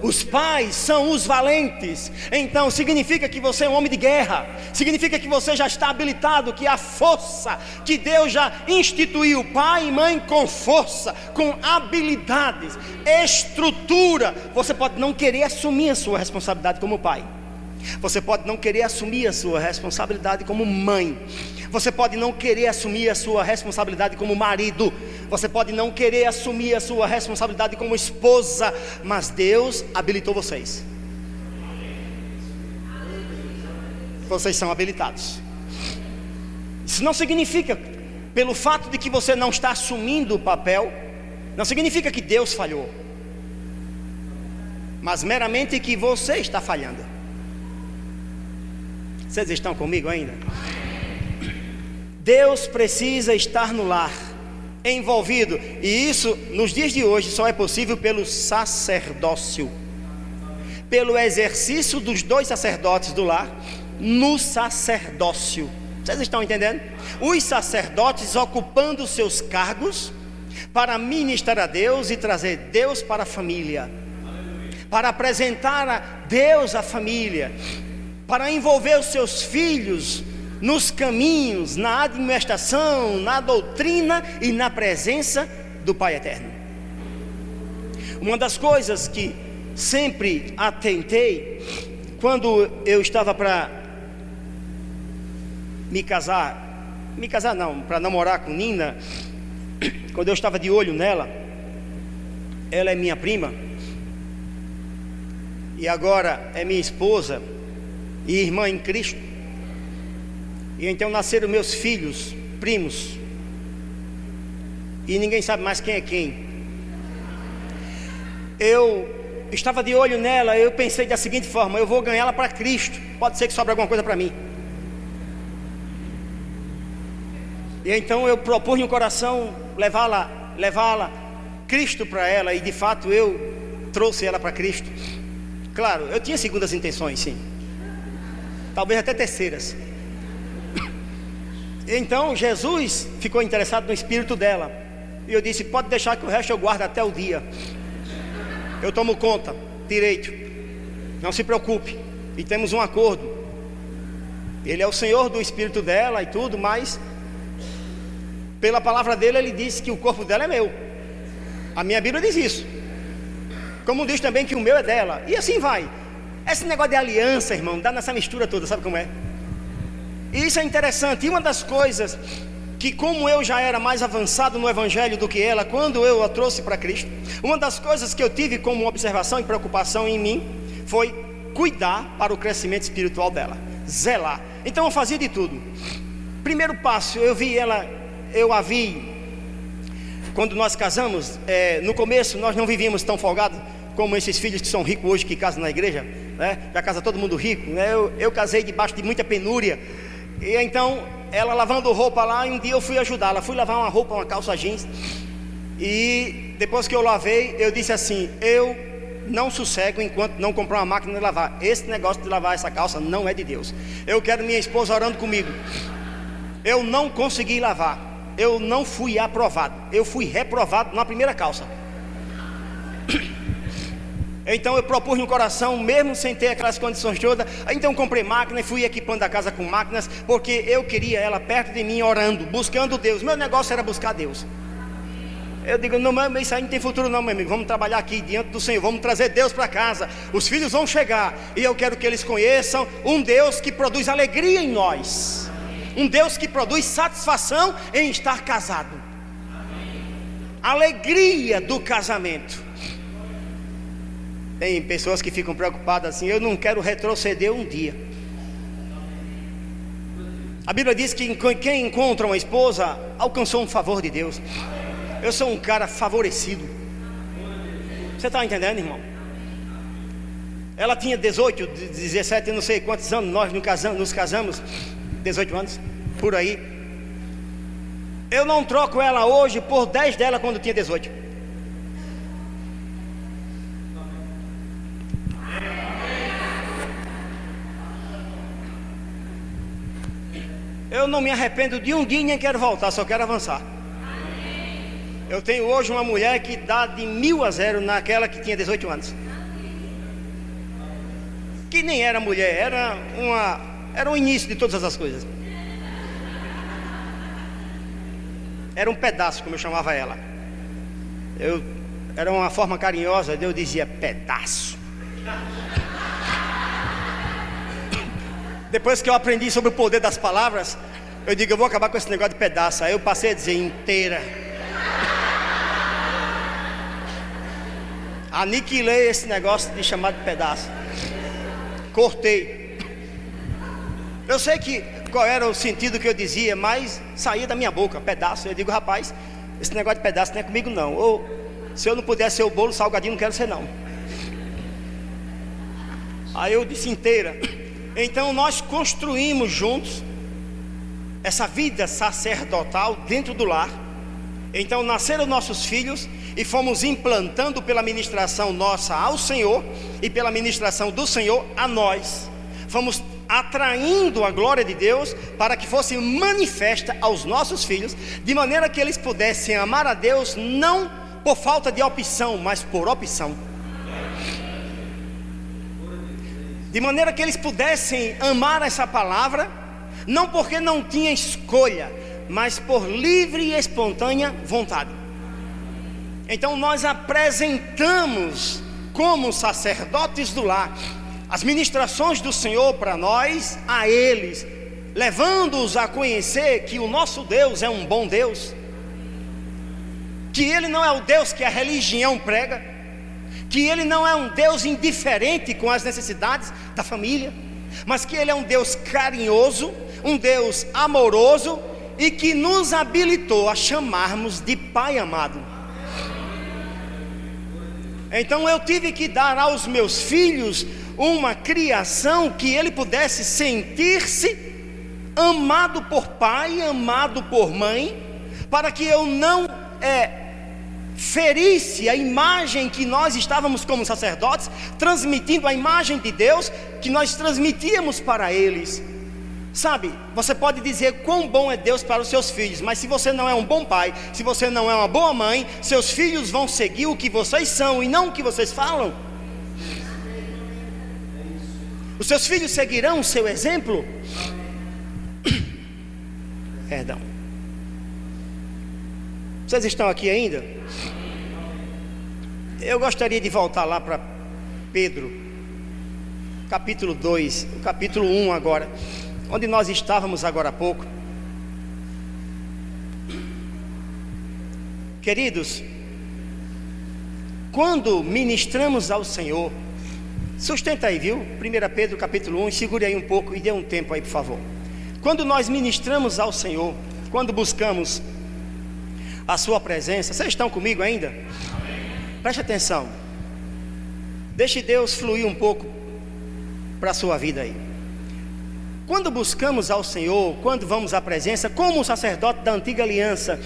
Os pais são os valentes. Então significa que você é um homem de guerra. Significa que você já está habilitado, que a força que Deus já instituiu, pai e mãe com força, com habilidades, estrutura. Você pode não querer assumir a sua responsabilidade como pai. Você pode não querer assumir a sua responsabilidade como mãe. Você pode não querer assumir a sua responsabilidade como marido. Você pode não querer assumir a sua responsabilidade como esposa. Mas Deus habilitou vocês. Vocês são habilitados. Isso não significa, pelo fato de que você não está assumindo o papel, não significa que Deus falhou, mas meramente que você está falhando. Vocês estão comigo ainda? Deus precisa estar no lar, envolvido, e isso nos dias de hoje só é possível pelo sacerdócio, pelo exercício dos 2 sacerdotes do lar no sacerdócio. Vocês estão entendendo? Os sacerdotes ocupando seus cargos para ministrar a Deus e trazer Deus para a família, para apresentar a Deus à família, para envolver os seus filhos nos caminhos, na administração, na doutrina e na presença do Pai Eterno. Uma das coisas que sempre atentei, quando eu estava para para namorar com Nina, quando eu estava de olho nela, ela é minha prima, e agora é minha esposa e irmã em Cristo, e então nasceram meus filhos, primos, e ninguém sabe mais quem é quem. Eu estava de olho nela, eu pensei da seguinte forma: eu vou ganhar ela para Cristo, pode ser que sobre alguma coisa para mim. E então eu propus no coração levá-la Cristo para ela, e de fato eu trouxe ela para Cristo. Claro, eu tinha segundas intenções, sim, talvez até terceiras. Então Jesus ficou interessado no espírito dela, e eu disse: pode deixar que o resto eu guardo até o dia, eu tomo conta direito, não se preocupe. E temos um acordo. Ele é o Senhor do espírito dela e tudo, mas pela palavra dele, ele disse que o corpo dela é meu. A minha Bíblia diz isso, como diz também que o meu é dela, e assim vai. Esse negócio de aliança, irmão, dá nessa mistura toda, sabe como é? E isso é interessante. E uma das coisas que, como eu já era mais avançado no evangelho do que ela, quando eu a trouxe para Cristo, uma das coisas que eu tive como observação e preocupação em mim foi cuidar para o crescimento espiritual dela, zelar. Então eu fazia de tudo. Primeiro passo, eu a vi quando nós casamos. No começo nós não vivíamos tão folgados como esses filhos que são ricos hoje, que casam na igreja, né? Já casa todo mundo rico, né? Eu casei debaixo de muita penúria. E então ela lavando roupa lá, e um dia eu fui ajudá-la, fui lavar uma roupa, uma calça jeans, e depois que eu lavei, eu disse assim: eu não sossego enquanto não comprar uma máquina de lavar. Esse negócio de lavar essa calça não é de Deus. Eu quero minha esposa orando comigo. Eu não consegui lavar, eu não fui aprovado, eu fui reprovado na primeira calça. Então eu propus no coração, mesmo sem ter aquelas condições todas, então comprei máquina e fui equipando a casa com máquinas, porque eu queria ela perto de mim orando, buscando Deus. Meu negócio era buscar Deus. Eu digo: não, mas isso aí não tem futuro não, meu amigo. Vamos trabalhar aqui diante do Senhor, vamos trazer Deus para casa. Os filhos vão chegar, e eu quero que eles conheçam um Deus que produz alegria em nós, um Deus que produz satisfação em estar casado, alegria do casamento. Tem pessoas que ficam preocupadas assim: eu não quero retroceder um dia. A Bíblia diz que quem encontra uma esposa alcançou um favor de Deus. Eu sou um cara favorecido. Você está entendendo, irmão? Ela tinha 18, 17, não sei quantos anos nós nos casamos, 18 anos, por aí. Eu não troco ela hoje por 10 dela quando tinha 18. Eu não me arrependo de um dia, nem quero voltar, só quero avançar. Eu tenho hoje uma mulher que dá de 1000 a 0 naquela que tinha 18 anos. Que nem era mulher, era o início de todas as coisas. Era um pedaço, como eu chamava ela. Era uma forma carinhosa, eu dizia pedaço. Depois que eu aprendi sobre o poder das palavras, eu digo, eu vou acabar com esse negócio de pedaço. Aí eu passei a dizer inteira. Aniquilei esse negócio de chamar de pedaço. Cortei. Eu sei que qual era o sentido que eu dizia, mas saía da minha boca, pedaço. Eu digo, rapaz, esse negócio de pedaço não é comigo não. Ou se eu não puder ser o bolo, salgadinho, não quero ser não. Aí eu disse inteira. Então nós construímos juntos essa vida sacerdotal dentro do lar. Então nasceram nossos filhos e fomos implantando pela ministração nossa ao Senhor e pela ministração do Senhor a nós. Fomos atraindo a glória de Deus para que fosse manifesta aos nossos filhos, de maneira que eles pudessem amar a Deus não por falta de opção, mas por opção. De maneira que eles pudessem amar essa palavra, não porque não tinha escolha, mas por livre e espontânea vontade. Então nós apresentamos como sacerdotes do lar as ministrações do Senhor para nós, a eles, levando-os a conhecer que o nosso Deus é um bom Deus, que Ele não é o Deus que a religião prega, que Ele não é um Deus indiferente com as necessidades da família, mas que Ele é um Deus carinhoso, um Deus amoroso e que nos habilitou a chamarmos de Pai amado. Então eu tive que dar aos meus filhos uma criação que ele pudesse sentir-se amado por pai, amado por mãe, para que eu não ferisse a imagem que nós estávamos como sacerdotes, transmitindo a imagem de Deus que nós transmitíamos para eles. Sabe, você pode dizer quão bom é Deus para os seus filhos, mas se você não é um bom pai, se você não é uma boa mãe, seus filhos vão seguir o que vocês são e não o que vocês falam. Os seus filhos seguirão o seu exemplo? Perdão. Vocês estão aqui ainda? Eu gostaria de voltar lá para Pedro, capítulo 2, o capítulo 1 agora, onde nós estávamos agora há pouco. Queridos, quando ministramos ao Senhor, sustenta aí, viu? 1 Pedro capítulo 1, segure aí um pouco e dê um tempo aí, por favor. Quando nós ministramos ao Senhor, quando buscamos a sua presença, vocês estão comigo ainda? Preste atenção. Deixe Deus fluir um pouco para a sua vida aí. Quando buscamos ao Senhor, quando vamos à presença, como o sacerdote da antiga aliança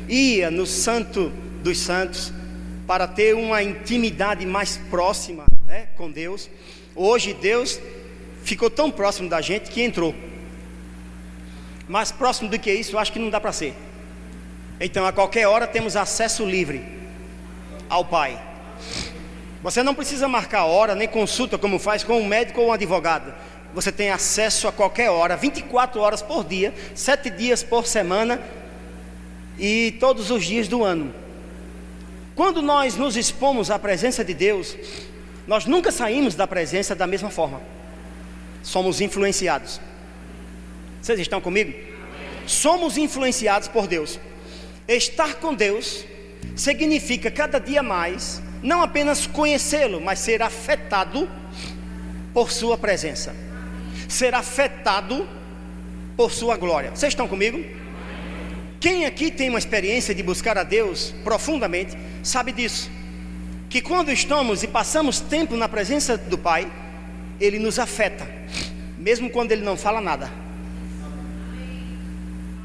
ia no Santo dos Santos para ter uma intimidade mais próxima, né, com Deus. Hoje Deus ficou tão próximo da gente que entrou. Mais próximo do que isso, eu acho que não dá para ser. Então a qualquer hora temos acesso livre ao Pai. Você não precisa marcar hora, nem consulta como faz com um médico ou um advogado. Você tem acesso a qualquer hora, 24 horas por dia, 7 dias por semana e todos os dias do ano. Quando nós nos expomos à presença de Deus, nós nunca saímos da presença da mesma forma. Somos influenciados. Vocês estão comigo? Somos influenciados por Deus. Estar com Deus significa cada dia mais não apenas conhecê-lo, mas ser afetado por sua presença, ser afetado por sua glória. Vocês estão comigo? Quem aqui tem uma experiência de buscar a Deus profundamente, sabe disso, que quando estamos e passamos tempo na presença do Pai, Ele nos afeta, mesmo quando Ele não fala nada.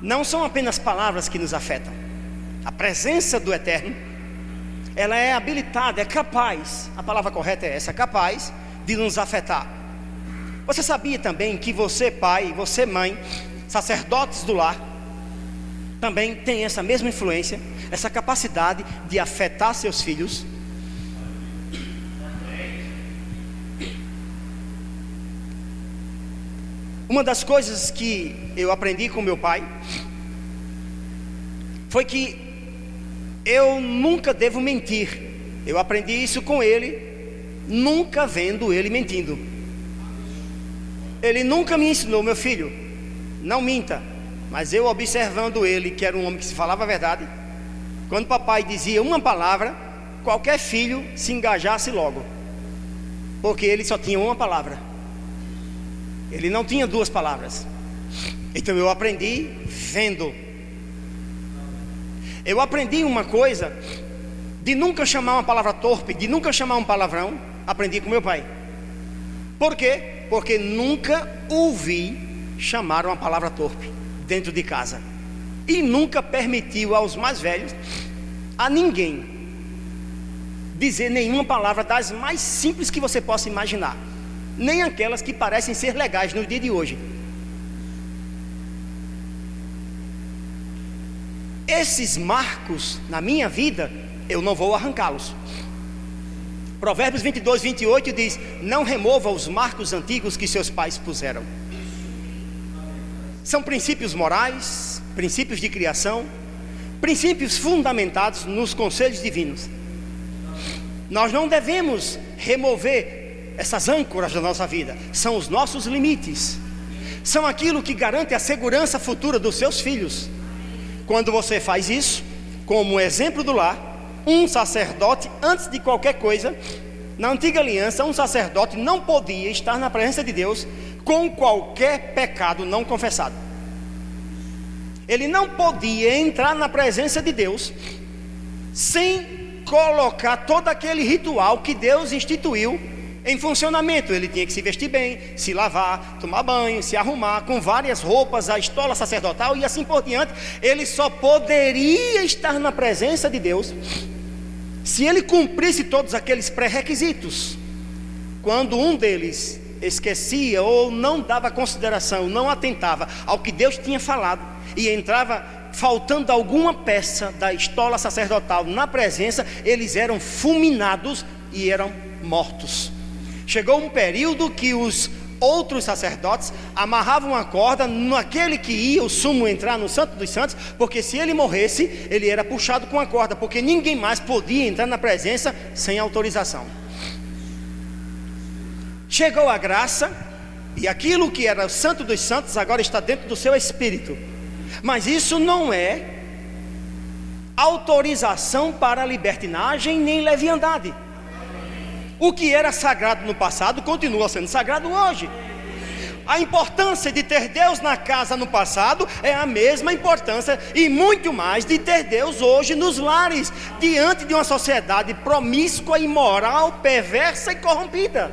Não são apenas palavras que nos afetam. A presença do Eterno, ela é habilitada, é capaz, a palavra correta é essa, capaz de nos afetar. Você sabia também que você pai, você mãe, sacerdotes do lar, também tem essa mesma influência, essa capacidade de afetar seus filhos? Uma das coisas que eu aprendi com meu pai foi que eu nunca devo mentir. Eu aprendi isso com ele, nunca vendo ele mentindo. Ele nunca me ensinou, meu filho, não minta. Mas eu observando ele, que era um homem que se falava a verdade, quando papai dizia uma palavra, qualquer filho se engajasse logo, porque ele só tinha uma palavra, ele não tinha duas palavras. Então eu aprendi vendo. Eu aprendi uma coisa, de nunca chamar uma palavra torpe, de nunca chamar um palavrão. Aprendi com meu pai. Por quê? Porque nunca ouvi chamar uma palavra torpe dentro de casa, e nunca permitiu aos mais velhos, a ninguém, dizer nenhuma palavra das mais simples que você possa imaginar, nem aquelas que parecem ser legais no dia de hoje. Esses marcos na minha vida, eu não vou arrancá-los. Provérbios 22, 28 diz: não remova os marcos antigos que seus pais puseram. São princípios morais, princípios de criação, princípios fundamentados nos conselhos divinos. Nós não devemos remover essas âncoras da nossa vida. São os nossos limites, são aquilo que garante a segurança futura dos seus filhos. Quando você faz isso, como exemplo do lar, um sacerdote, antes de qualquer coisa, na antiga aliança, um sacerdote não podia estar na presença de Deus com qualquer pecado não confessado. Ele não podia entrar na presença de Deus sem colocar todo aquele ritual que Deus instituiu em funcionamento. Ele tinha que se vestir bem, se lavar, tomar banho, se arrumar com várias roupas, a estola sacerdotal e assim por diante. Ele só poderia estar na presença de Deus se ele cumprisse todos aqueles pré-requisitos. Quando um deles esquecia ou não dava consideração, não atentava ao que Deus tinha falado, e entrava faltando alguma peça da estola sacerdotal na presença, eles eram fulminados e eram mortos. Chegou um período que os outros sacerdotes amarravam a corda naquele que ia, o sumo, entrar no Santo dos Santos, porque se ele morresse, ele era puxado com a corda, porque ninguém mais podia entrar na presença sem autorização. Chegou a graça, e aquilo que era o Santo dos Santos agora está dentro do seu espírito. Mas isso não é autorização para libertinagem nem leviandade. O que era sagrado no passado continua sendo sagrado hoje. A importância de ter Deus na casa no passado é a mesma importância e muito mais de ter Deus hoje nos lares, diante de uma sociedade promíscua, imoral, perversa e corrompida.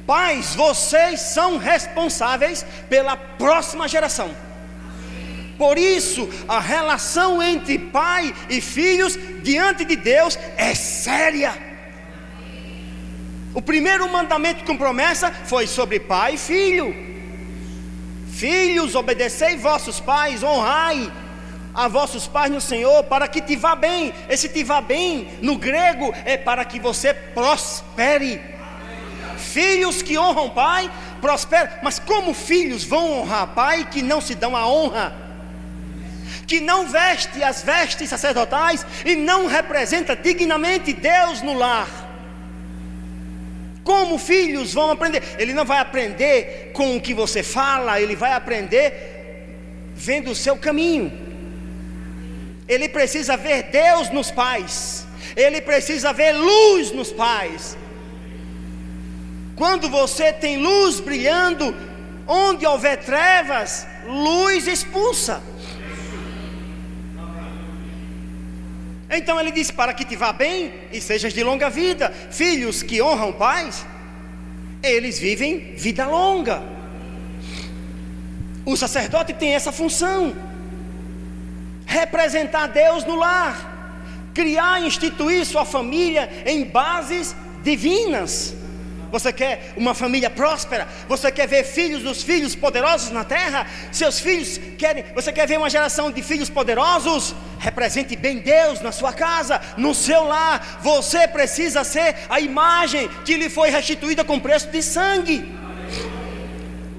Pais, vocês são responsáveis pela próxima geração. Por isso, a relação entre pai e filhos diante de Deus é séria. O primeiro mandamento com promessa foi sobre pai e filho. Filhos, obedecei vossos pais, honrai a vossos pais no Senhor, para que te vá bem. Esse te vá bem, no grego, é para que você prospere. Filhos que honram pai, prosperam. Mas como filhos vão honrar pai que não se dão a honra, que não veste as vestes sacerdotais e não representa dignamente Deus no lar? Como filhos vão aprender? Ele não vai aprender com o que você fala, ele vai aprender vendo o seu caminho. Ele precisa ver Deus nos pais, ele precisa ver luz nos pais. Quando você tem luz brilhando, onde houver trevas, luz expulsa. Então ele diz: para que te vá bem e sejas de longa vida. Filhos que honram pais, eles vivem vida longa. O sacerdote tem essa função: representar Deus no lar, criar e instituir sua família em bases divinas. Você quer uma família próspera? Você quer ver filhos dos filhos poderosos na terra? Seus filhos querem. Você quer ver uma geração de filhos poderosos? Represente bem Deus na sua casa, no seu lar. Você precisa ser a imagem que lhe foi restituída com preço de sangue.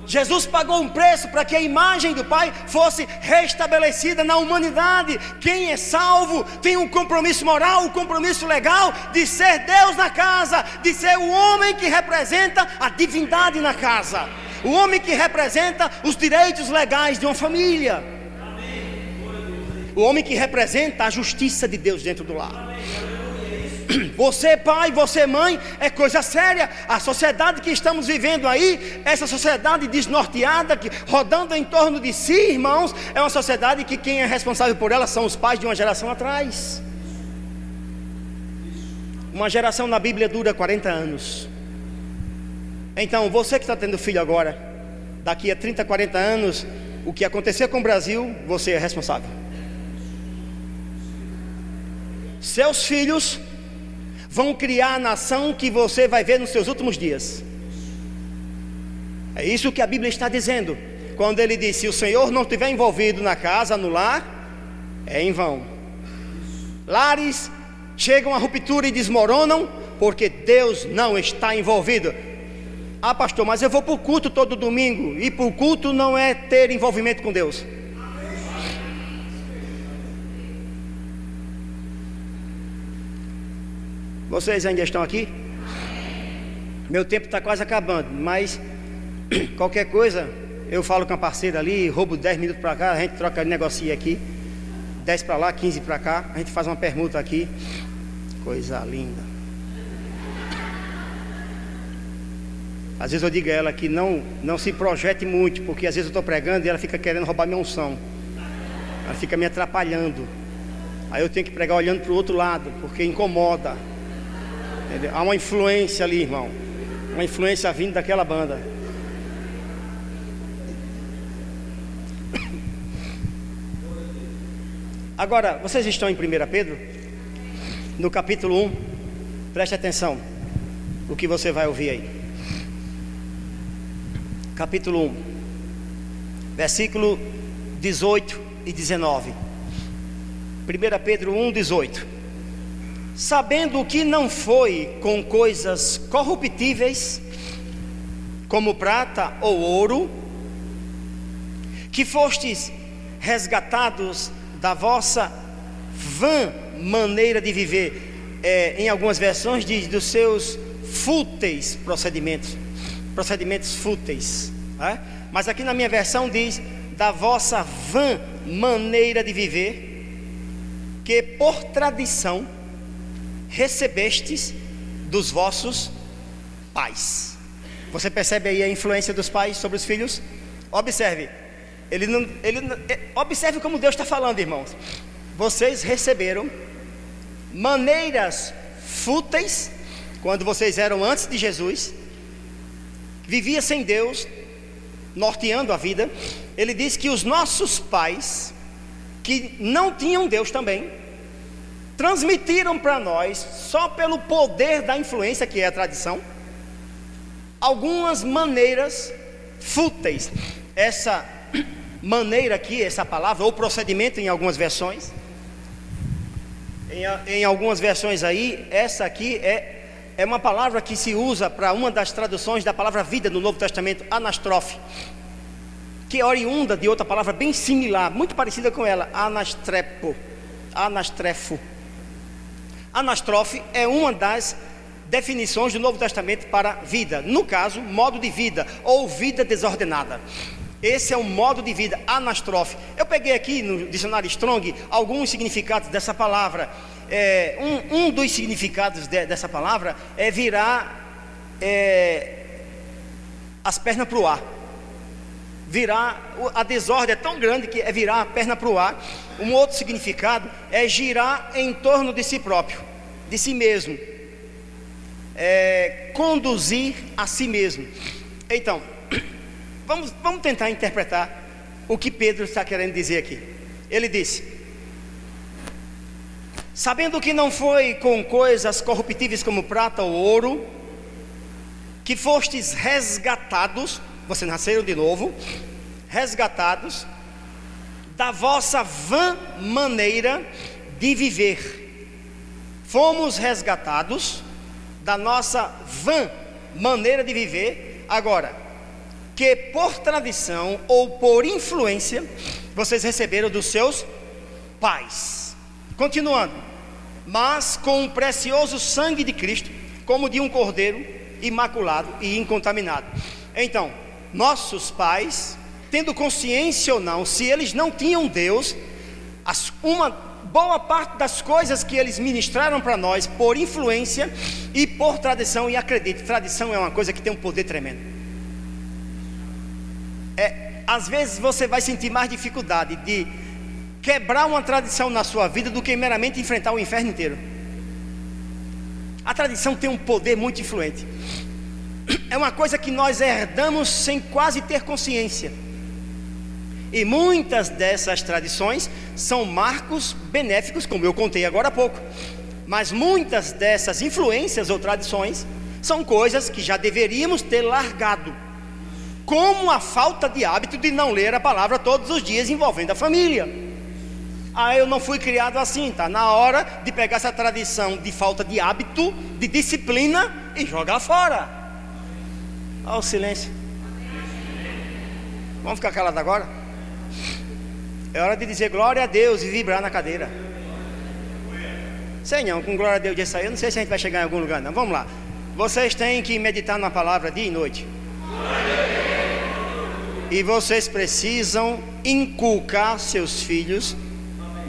Jesus pagou um preço para que a imagem do Pai fosse restabelecida na humanidade. Quem é salvo tem um compromisso moral, um compromisso legal de ser Deus na casa, de ser o homem que representa a divindade na casa, o homem que representa os direitos legais de uma família, o homem que representa a justiça de Deus dentro do lar. Você pai, você mãe, é coisa séria. A sociedade que estamos vivendo aí, essa sociedade desnorteada, rodando em torno de si, irmãos, é uma sociedade que quem é responsável por ela são os pais de uma geração atrás. Uma geração na Bíblia dura 40 anos. Então você que está tendo filho agora, daqui a 30, 40 anos, o que acontecer com o Brasil, você é responsável. Seus filhos vão criar a nação que você vai ver nos seus últimos dias. É isso que a Bíblia está dizendo, quando ele diz: se o Senhor não estiver envolvido na casa, no lar, é em vão. Lares chegam à ruptura e desmoronam, porque Deus não está envolvido. Ah, pastor, mas eu vou para o culto todo domingo, e para o culto não é ter envolvimento com Deus. Vocês ainda estão aqui? Meu tempo está quase acabando, mas qualquer coisa eu falo com a parceira ali, roubo 10 minutos para cá, a gente troca, negocia aqui, 10 para lá, 15 para cá, a gente faz uma permuta aqui. Coisa linda. Às vezes eu digo a ela que não se projete muito, porque às vezes eu estou pregando e ela fica querendo roubar minha unção, ela fica me atrapalhando, aí eu tenho que pregar olhando para o outro lado, porque incomoda. Há uma influência ali, irmão, uma influência vindo daquela banda. Agora, vocês estão em 1 Pedro, no capítulo 1, preste atenção, o que você vai ouvir aí. Capítulo 1, versículo 18 e 19. 1 Pedro 1, 18. Sabendo que não foi com coisas corruptíveis, como prata ou ouro, que fostes resgatados da vossa vã maneira de viver. Em algumas versões diz dos seus fúteis procedimentos fúteis, né? Mas aqui na minha versão diz da vossa vã maneira de viver, que por tradição recebestes dos vossos pais. Você percebe aí a influência dos pais sobre os filhos? Observe, observe como Deus está falando, irmãos. Vocês receberam maneiras fúteis quando vocês eram antes de Jesus, vivia sem Deus, norteando a vida. Ele diz que os nossos pais, que não tinham Deus também, transmitiram para nós, só pelo poder da influência que é a tradição, algumas maneiras fúteis. Essa maneira aqui, essa palavra, ou procedimento em algumas versões, em algumas versões aí, essa aqui é uma palavra que se usa para uma das traduções da palavra vida no Novo Testamento, anastrofe, que é oriunda de outra palavra bem similar, muito parecida com ela, anastrefo. Anastrofe é uma das definições do Novo Testamento para vida, no caso, modo de vida ou vida desordenada. Esse é o modo de vida, anastrofe. Eu peguei aqui no dicionário Strong alguns significados dessa palavra. Um dos significados dessa palavra é virar as pernas para o ar. Virar, a desordem é tão grande que é virar a perna para o ar. Um outro significado é girar em torno de si próprio, de si mesmo, conduzir a si mesmo. Então, vamos tentar interpretar o que Pedro está querendo dizer aqui. Ele disse: sabendo que não foi com coisas corruptíveis como prata ou ouro, que fostes resgatados, vocês nasceram de novo, resgatados da vossa vã maneira de viver. Fomos resgatados da nossa vã maneira de viver. Agora, que por tradição ou por influência vocês receberam dos seus pais. Continuando, mas com o precioso sangue de Cristo, como de um cordeiro imaculado e incontaminado. Então, nossos pais, tendo consciência ou não, se eles não tinham Deus, uma boa parte das coisas que eles ministraram para nós por influência e por tradição, e acredite, tradição é uma coisa que tem um poder tremendo. Às vezes você vai sentir mais dificuldade de quebrar uma tradição na sua vida do que meramente enfrentar o inferno inteiro. A tradição tem um poder muito influente. É uma coisa que nós herdamos sem quase ter consciência. E muitas dessas tradições são marcos benéficos, como eu contei agora há pouco. Mas muitas dessas influências ou tradições são coisas que já deveríamos ter largado, como a falta de hábito de não ler a palavra todos os dias envolvendo a família. Eu não fui criado assim, tá na hora de pegar essa tradição de falta de hábito, de disciplina e jogar fora. Olha o silêncio. Vamos ficar calados agora? É hora de dizer glória a Deus e vibrar na cadeira. Sei não, com glória a Deus disso aí, eu não sei se a gente vai chegar em algum lugar não. Vamos lá. Vocês têm que meditar na palavra dia e noite. E vocês precisam inculcar seus filhos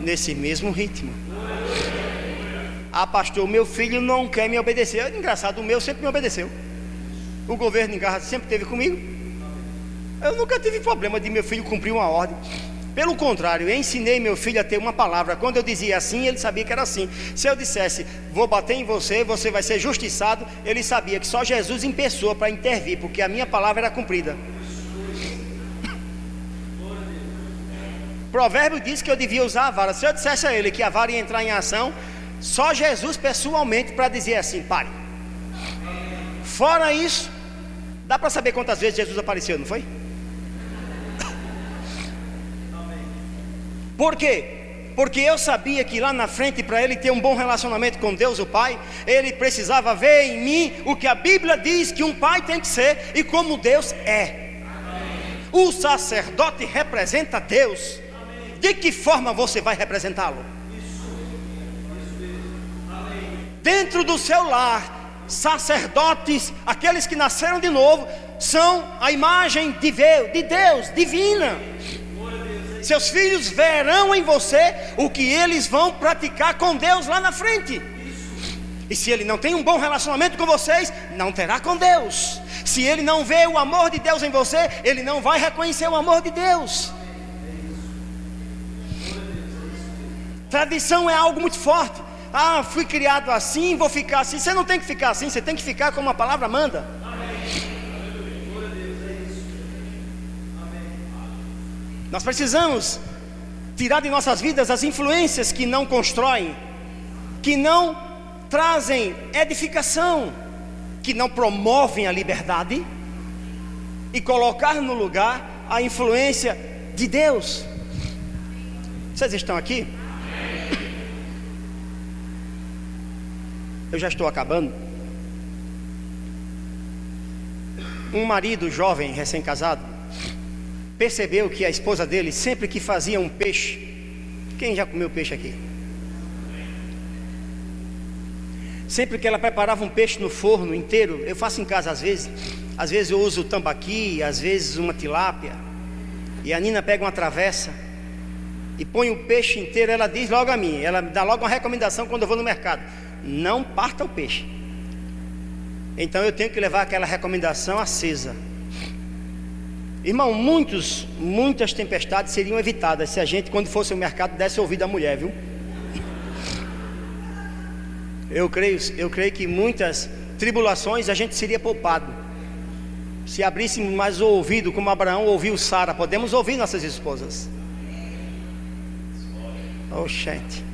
nesse mesmo ritmo. Pastor, meu filho não quer me obedecer. Engraçado, o meu sempre me obedeceu. O governo em casa sempre esteve comigo. Eu nunca tive problema de meu filho cumprir uma ordem. Pelo contrário, eu ensinei meu filho a ter uma palavra. Quando eu dizia assim, ele sabia que era assim. Se eu dissesse, vou bater em você, você vai ser justiçado, ele sabia que só Jesus em pessoa para intervir, porque a minha palavra era cumprida. Provérbio diz que eu devia usar a vara. Se eu dissesse a ele que a vara ia entrar em ação, só Jesus pessoalmente para dizer assim, pare. Fora isso, dá para saber quantas vezes Jesus apareceu, não foi? Por quê? Porque eu sabia que lá na frente, para ele ter um bom relacionamento com Deus o Pai, ele precisava ver em mim o que a Bíblia diz que um pai tem que ser e como Deus é. O sacerdote representa Deus. De que forma você vai representá-lo? Dentro do seu lar, sacerdotes, aqueles que nasceram de novo, são a imagem de Deus, divina. Seus filhos verão em você o que eles vão praticar com Deus lá na frente. E se ele não tem um bom relacionamento com vocês, não terá com Deus. Se ele não vê o amor de Deus em você, ele não vai reconhecer o amor de Deus. Tradição é algo muito forte. Fui criado assim, vou ficar assim. Você não tem que ficar assim, você tem que ficar como a palavra manda. Nós precisamos tirar de nossas vidas as influências que não constroem, que não trazem edificação, que não promovem a liberdade, e colocar no lugar a influência de Deus. Vocês estão aqui? Eu já estou acabando. Um marido jovem, recém-casado, percebeu que a esposa dele, sempre que fazia um peixe, quem já comeu peixe aqui? Sempre que ela preparava um peixe no forno inteiro, eu faço em casa às vezes eu uso tambaqui, às vezes uma tilápia, e a Nina pega uma travessa e põe o peixe inteiro. Ela diz logo a mim, ela dá logo uma recomendação quando eu vou no mercado: não parta o peixe. Então eu tenho que levar aquela recomendação acesa. Irmão, muitas tempestades seriam evitadas se a gente, quando fosse ao mercado, desse ouvido à mulher, viu? Eu creio que muitas tribulações a gente seria poupado se abríssemos mais o ouvido, como Abraão ouviu Sara. Podemos ouvir nossas esposas. Oh, gente.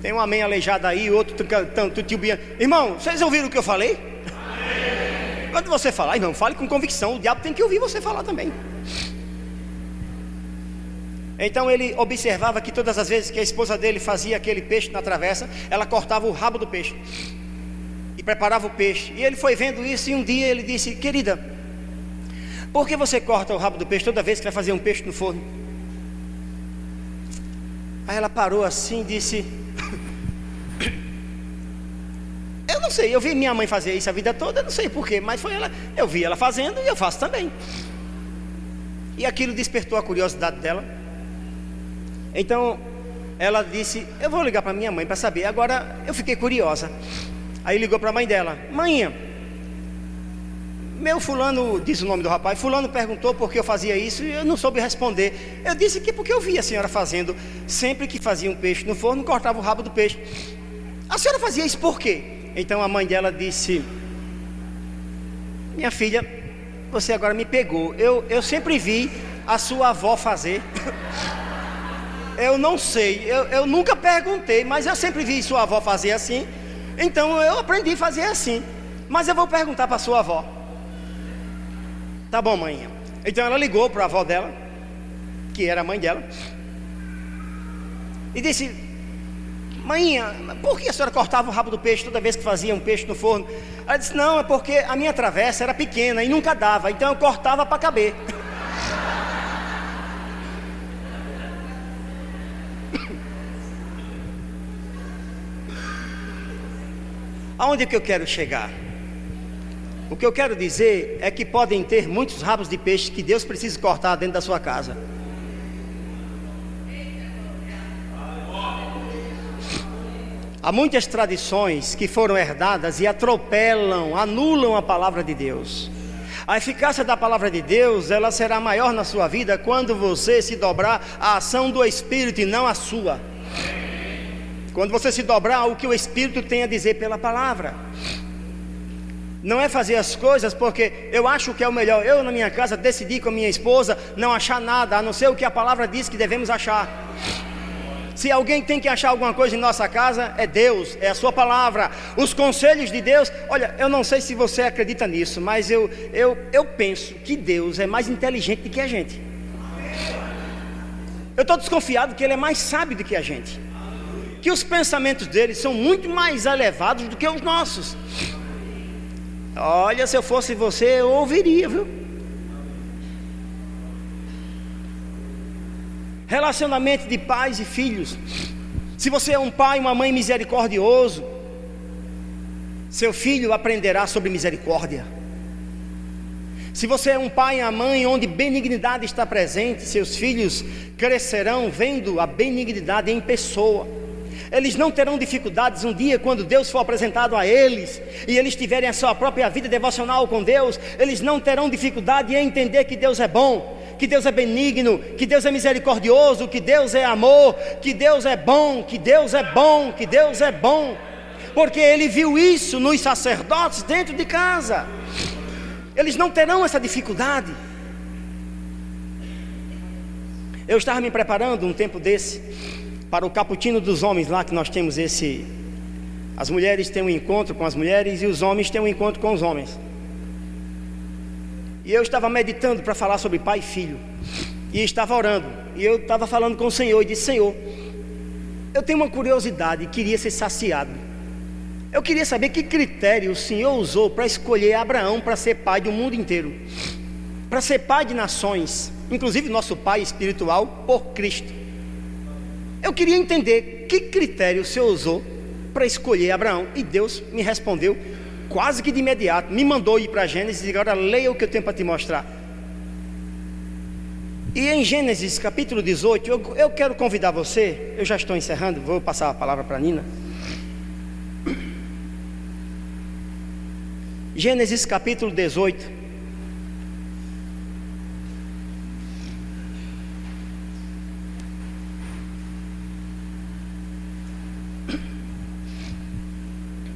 Tem um amém aleijado aí, outro cantando titubeando. Irmão, vocês ouviram o que eu falei? Quando você falar, irmão, fale com convicção. O diabo tem que ouvir você falar também. Então ele observava que todas as vezes que a esposa dele fazia aquele peixe na travessa, ela cortava o rabo do peixe e preparava o peixe. E ele foi vendo isso, e um dia ele disse: querida, por que você corta o rabo do peixe toda vez que vai fazer um peixe no forno? Aí ela parou assim e disse: eu não sei, eu vi minha mãe fazer isso a vida toda, eu não sei porquê, mas foi ela, eu vi ela fazendo e eu faço também. E aquilo despertou a curiosidade dela. Então ela disse: eu vou ligar para minha mãe para saber. Agora eu fiquei curiosa. Aí ligou para a mãe dela: mãe, meu fulano, diz o nome do rapaz, fulano perguntou por que eu fazia isso e eu não soube responder. Eu disse que porque eu vi a senhora fazendo. Sempre que fazia um peixe no forno, cortava o rabo do peixe. A senhora fazia isso por quê? Então a mãe dela disse: minha filha, você agora me pegou. Eu sempre vi a sua avó fazer. Eu não sei, eu nunca perguntei, mas eu sempre vi sua avó fazer assim. Então eu aprendi a fazer assim. Mas eu vou perguntar para sua avó. Tá bom, mãe. Então ela ligou para a avó dela, que era a mãe dela, e disse: mãe, por que a senhora cortava o rabo do peixe toda vez que fazia um peixe no forno? Ela disse: não, é porque a minha travessa era pequena e nunca dava, então eu cortava para caber. Aonde que eu quero chegar? O que eu quero dizer é que podem ter muitos rabos de peixe que Deus precisa cortar dentro da sua casa. Há muitas tradições que foram herdadas e atropelam, anulam a palavra de Deus. A eficácia da palavra de Deus, ela será maior na sua vida quando você se dobrar à ação do Espírito e não à sua. Quando você se dobrar ao que o Espírito tem a dizer pela palavra. Não é fazer as coisas porque eu acho que é o melhor. Eu na minha casa decidi com a minha esposa não achar nada, a não ser o que a palavra diz que devemos achar. Se alguém tem que achar alguma coisa em nossa casa, é Deus, é a sua palavra. Os conselhos de Deus, olha, eu não sei se você acredita nisso, mas eu penso que Deus é mais inteligente do que a gente. Eu estou desconfiado que Ele é mais sábio do que a gente, que os pensamentos dele são muito mais elevados do que os nossos. Olha, se eu fosse você, eu ouviria, viu? Relacionamento de pais e filhos. Se você é um pai, uma mãe misericordioso, seu filho aprenderá sobre misericórdia. Se você é um pai e uma mãe onde benignidade está presente, seus filhos crescerão vendo a benignidade em pessoa. Eles não terão dificuldades um dia quando Deus for apresentado a eles e eles tiverem a sua própria vida devocional com Deus. Eles não terão dificuldade em entender que Deus é bom, que Deus é benigno, que Deus é misericordioso, que Deus é amor, que Deus é bom, que Deus é bom, que Deus é bom, porque ele viu isso nos sacerdotes dentro de casa. Eles não terão essa dificuldade. Eu estava me preparando um tempo desse para o cappuccino dos homens lá, que nós temos esse. As mulheres têm um encontro com as mulheres e os homens têm um encontro com os homens. E eu estava meditando para falar sobre pai e filho. E estava orando. E eu estava falando com o Senhor e disse: Senhor, eu tenho uma curiosidade e queria ser saciado. Eu queria saber que critério o Senhor usou para escolher Abraão para ser pai do mundo inteiro, para ser pai de nações, inclusive nosso pai espiritual por Cristo. Eu queria entender que critério o Senhor usou para escolher Abraão. E Deus me respondeu quase que de imediato. Me mandou ir para Gênesis e agora leia o que eu tenho para te mostrar. E em Gênesis capítulo 18, eu quero convidar você. Eu já estou encerrando, vou passar a palavra para a Nina. Gênesis capítulo 18.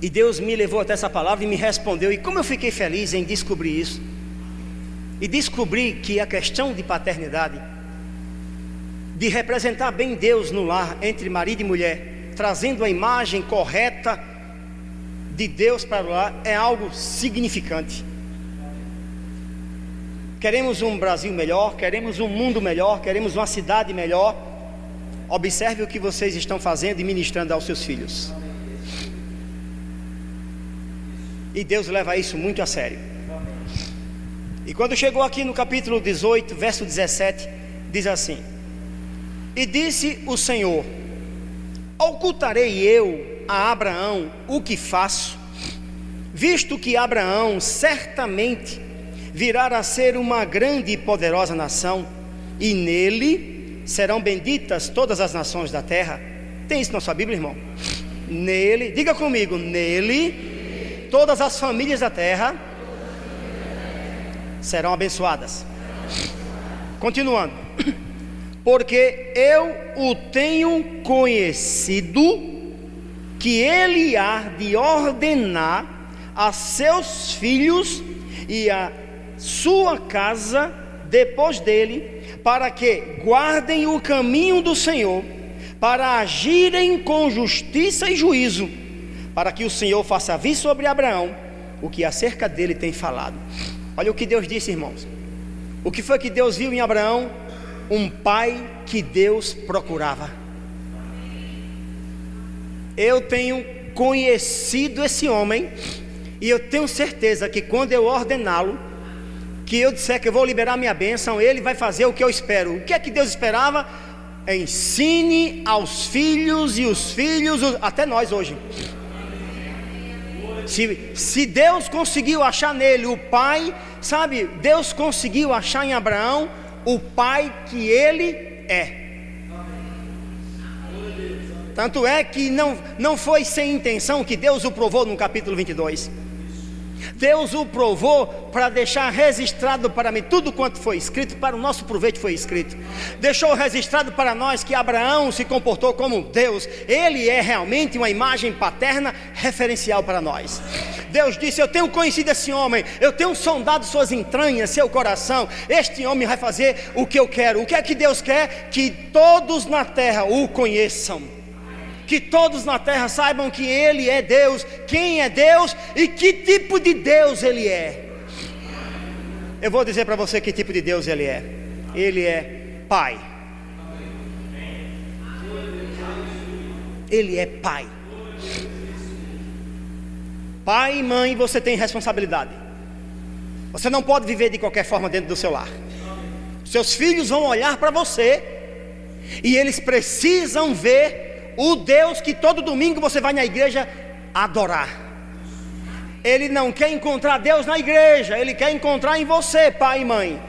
E Deus me levou até essa palavra e me respondeu. E como eu fiquei feliz em descobrir isso. E descobri que a questão de paternidade, de representar bem Deus no lar, entre marido e mulher, trazendo a imagem correta de Deus para o lar, é algo significante. Queremos um Brasil melhor, queremos um mundo melhor, queremos uma cidade melhor. Observe o que vocês estão fazendo e ministrando aos seus filhos. E Deus leva isso muito a sério. E quando chegou aqui no capítulo 18, verso 17, diz assim: e disse o Senhor: ocultarei eu a Abraão o que faço, visto que Abraão certamente virá a ser uma grande e poderosa nação, e nele serão benditas todas as nações da terra. Tem isso na sua Bíblia, irmão? Nele, diga comigo, nele todas as famílias da terra serão abençoadas. Continuando: porque eu o tenho conhecido, que ele há de ordenar a seus filhos e a sua casa depois dele, para que guardem o caminho do Senhor, para agirem com justiça e juízo, para que o Senhor faça vir sobre Abraão o que acerca dele tem falado. Olha o que Deus disse, irmãos. O que foi que Deus viu em Abraão? Um pai que Deus procurava. Eu tenho conhecido esse homem, e eu tenho certeza que quando eu ordená-lo, que eu disser que eu vou liberar minha bênção, ele vai fazer o que eu espero. O que é que Deus esperava? Ensine aos filhos e os filhos, até nós hoje. Se Deus conseguiu achar nele o pai, sabe, Deus conseguiu achar em Abraão o pai que ele é. Tanto é que não foi sem intenção que Deus o provou no capítulo 22. Deus o provou para deixar registrado para mim tudo quanto foi escrito, para o nosso proveito foi escrito. Deixou registrado para nós que Abraão se comportou como Deus. Ele é realmente uma imagem paterna referencial para nós. Deus disse: eu tenho conhecido esse homem, eu tenho sondado suas entranhas, seu coração. Este homem vai fazer o que eu quero. O que é que Deus quer? Que todos na terra o conheçam, que todos na terra saibam que Ele é Deus, quem é Deus e que tipo de Deus Ele é. Eu vou dizer para você que tipo de Deus Ele é. Ele é Pai. Ele é Pai. Pai e mãe, você tem responsabilidade. Você não pode viver de qualquer forma dentro do seu lar. Seus filhos vão olhar para você e eles precisam ver o Deus que todo domingo você vai na igreja adorar. Ele não quer encontrar Deus na igreja, ele quer encontrar em você, pai e mãe.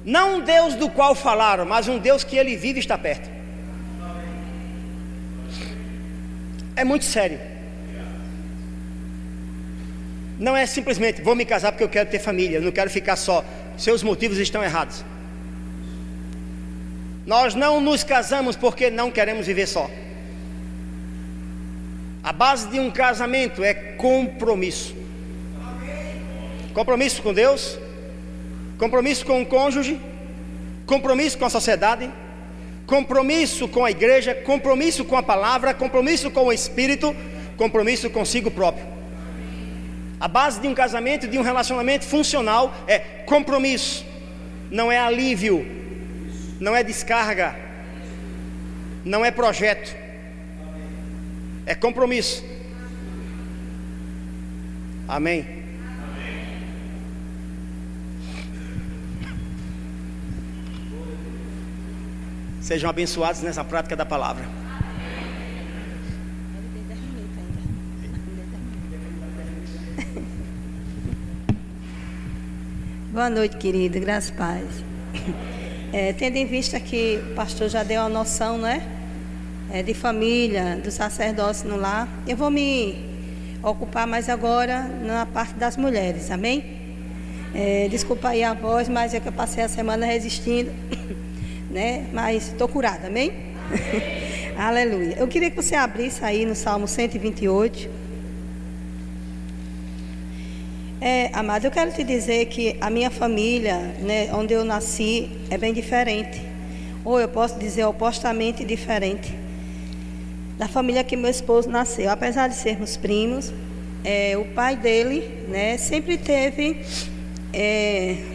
Não um Deus do qual falaram, mas um Deus que ele vive e está perto. É muito sério. Não é simplesmente vou me casar porque eu quero ter família, eu não quero ficar só. Seus motivos estão errados. Nós não nos casamos porque não queremos viver só. A base de um casamento é compromisso. Compromisso com Deus, compromisso com o cônjuge, compromisso com a sociedade, compromisso com a igreja, compromisso com a palavra, compromisso com o Espírito, compromisso consigo próprio. A base de um casamento, de um relacionamento funcional é compromisso. Não é alívio, não é descarga, não é projeto, é compromisso. Amém. Sejam abençoados nessa prática da palavra. Boa noite, querido, graças e paz. Tendo em vista que o pastor já deu a noção, né, de família, do sacerdócio no lar, eu vou me ocupar mais agora na parte das mulheres, amém? Desculpa aí a voz, mas é que eu passei a semana resistindo, né? Mas estou curada, amém? Aleluia. Eu queria que você abrisse aí no Salmo 128. Amado, eu quero te dizer que a minha família, né, onde eu nasci, é bem diferente. Ou eu posso dizer opostamente diferente da família que meu esposo nasceu. Apesar de sermos primos, o pai dele, né, sempre teve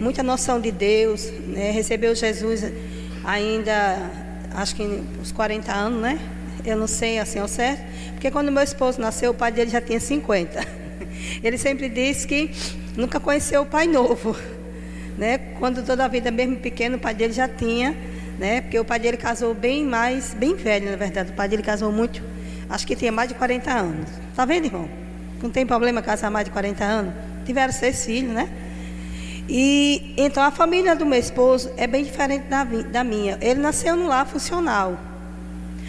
muita noção de Deus, né, recebeu Jesus ainda, acho que uns 40 anos, né? eu não sei assim ao certo, porque quando meu esposo nasceu, o pai dele já tinha 50. Ele sempre disse que nunca conheceu o pai novo, né? Quando toda a vida, mesmo pequeno, o pai dele já tinha, né? Porque o pai dele casou bem velho, na verdade. O pai dele casou muito, acho que tinha mais de 40 anos. Tá vendo, irmão? Não tem problema casar mais de 40 anos. Tiveram 6 filhos, né? E então a família do meu esposo é bem diferente da minha. Ele nasceu num lar funcional.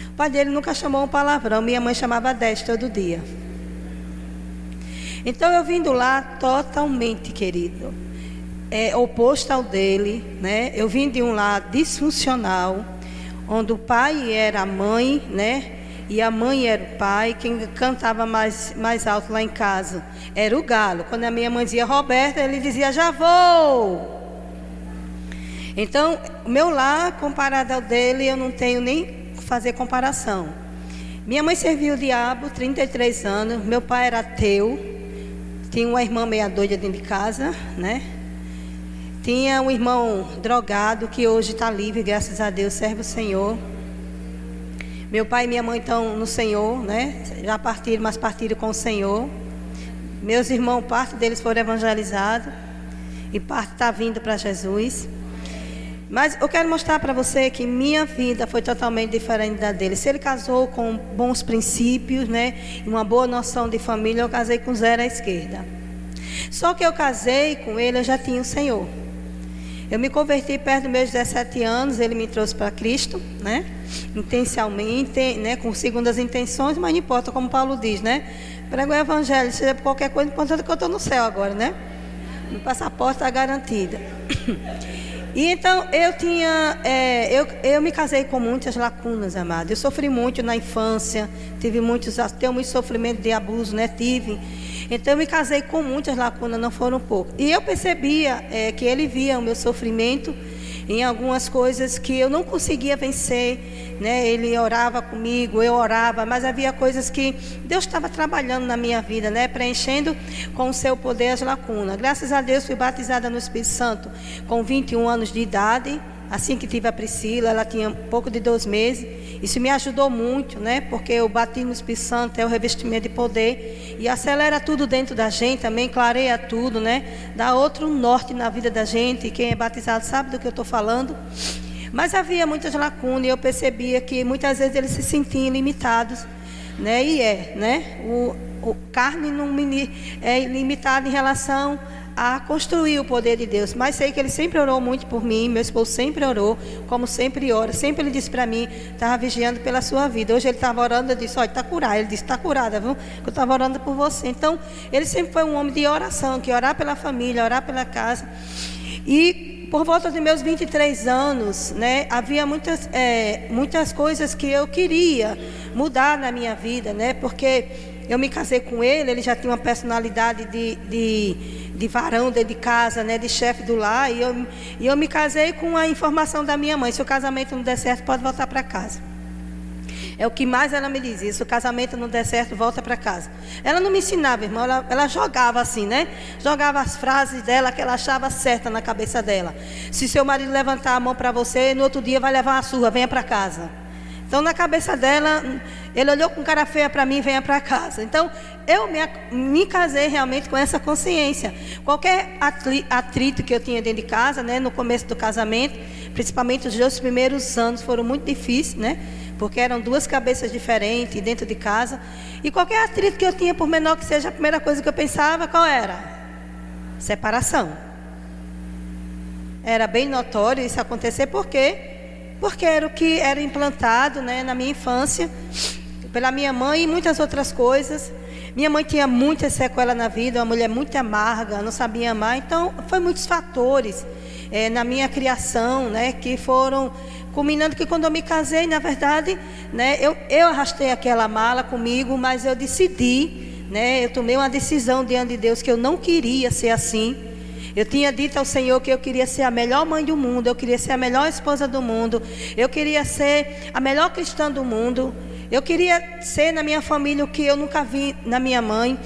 O pai dele nunca chamou um palavrão. Minha mãe chamava 10 todo dia. Então eu vim do lar totalmente, querido, oposto ao dele, né? Eu vim de um lar disfuncional, onde o pai era a mãe, né? E a mãe era o pai. Quem cantava mais alto lá em casa era o galo. Quando a minha mãe dizia Roberta, ele dizia já vou. Então, o meu lar, comparado ao dele, eu não tenho nem fazer comparação. Minha mãe serviu o diabo 33 anos. Meu pai era ateu. Tinha uma irmã meia doida dentro de casa, né? Tinha um irmão drogado que hoje está livre, graças a Deus, serve o Senhor. Meu pai e minha mãe estão no Senhor, né? Já partiram, mas partiram com o Senhor. Meus irmãos, parte deles foram evangelizados e parte está vindo para Jesus. Mas eu quero mostrar para você que minha vida foi totalmente diferente da dele. Se ele casou com bons princípios, né? E uma boa noção de família, eu casei com 0 à esquerda. Só que eu casei com ele, eu já tinha o Senhor. Eu me converti perto dos meus 17 anos, ele me trouxe para Cristo, né? Intencionalmente, né? Com segundas intenções, mas não importa, como Paulo diz, né? Prego o evangelho, seja por qualquer coisa, importante que eu estou no céu agora, né? Meu passaporte está garantido. E então eu me casei com muitas lacunas, amado. Eu sofri muito na infância, tenho muito sofrimento de abuso, né? Então eu me casei com muitas lacunas, não foram poucas. E eu percebia que ele via o meu sofrimento em algumas coisas que eu não conseguia vencer, né? Ele orava comigo, eu orava, mas havia coisas que Deus estava trabalhando na minha vida, né? Preenchendo com o seu poder as lacunas. Graças a Deus fui batizada no Espírito Santo com 21 anos de idade. Assim que tive a Priscila, ela tinha pouco de 2 meses. Isso me ajudou muito, né? Porque eu bati no Espírito Santo, é o revestimento de poder. E acelera tudo dentro da gente, também clareia tudo, né? Dá outro norte na vida da gente. E quem é batizado sabe do que eu estou falando. Mas havia muitas lacunas e eu percebia que muitas vezes eles se sentiam limitados, né? né? O carne não é limitado em relação a construir o poder de Deus, mas sei que ele sempre orou muito por mim, meu esposo sempre orou, como sempre ora, sempre ele disse para mim, estava vigiando pela sua vida. Hoje ele estava orando, eu disse, olha, está curado. Ele disse, está curada, viu? Eu estava orando por você. Então, ele sempre foi um homem de oração, que orar pela família, orar pela casa. E por volta de meus 23 anos, né, havia muitas coisas que eu queria mudar na minha vida, né, porque eu me casei com ele, ele já tinha uma personalidade de varão dentro de casa, né, de chefe do lar, e eu me casei com a informação da minha mãe, se o casamento não der certo, pode voltar para casa. É o que mais ela me dizia, se o casamento não der certo, volta para casa. Ela não me ensinava, irmão, ela jogava assim, né? Jogava as frases dela que ela achava certa na cabeça dela. Se seu marido levantar a mão para você, no outro dia vai levar uma surra, venha para casa. Então, na cabeça dela, ele olhou com cara feia para mim, venha para casa. Então, eu me casei realmente com essa consciência. Qualquer atrito que eu tinha dentro de casa, né, no começo do casamento, principalmente os 2 primeiros anos foram muito difíceis, né? Porque eram 2 cabeças diferentes dentro de casa. E qualquer atrito que eu tinha, por menor que seja, a primeira coisa que eu pensava, qual era? Separação. Era bem notório isso acontecer, por quê? Porque era o que era implantado, né, na minha infância, pela minha mãe e muitas outras coisas. Minha mãe tinha muitas sequelas na vida, uma mulher muito amarga, não sabia amar. Então, foi muitos fatores na minha criação, né, que foram culminando que quando eu me casei, na verdade, né, eu arrastei aquela mala comigo, mas eu decidi, né, eu tomei uma decisão diante de Deus que eu não queria ser assim. Eu tinha dito ao Senhor que eu queria ser a melhor mãe do mundo, eu queria ser a melhor esposa do mundo, eu queria ser a melhor cristã do mundo, eu queria ser na minha família o que eu nunca vi na minha mãe.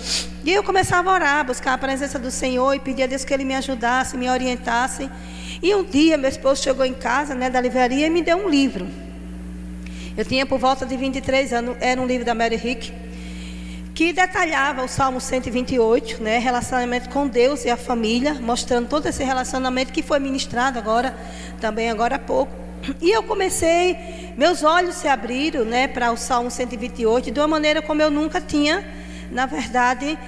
E eu começava a orar, buscar a presença do Senhor e pedir a Deus que Ele me ajudasse, me orientasse. E um dia meu esposo chegou em casa, né, da livraria, e me deu um livro. Eu tinha por volta de 23 anos, era um livro da Mary Rick, que detalhava o Salmo 128, né, relacionamento com Deus e a família, mostrando todo esse relacionamento que foi ministrado agora há pouco. E eu comecei, meus olhos se abriram, né, para o Salmo 128, de uma maneira como eu nunca tinha, na verdade,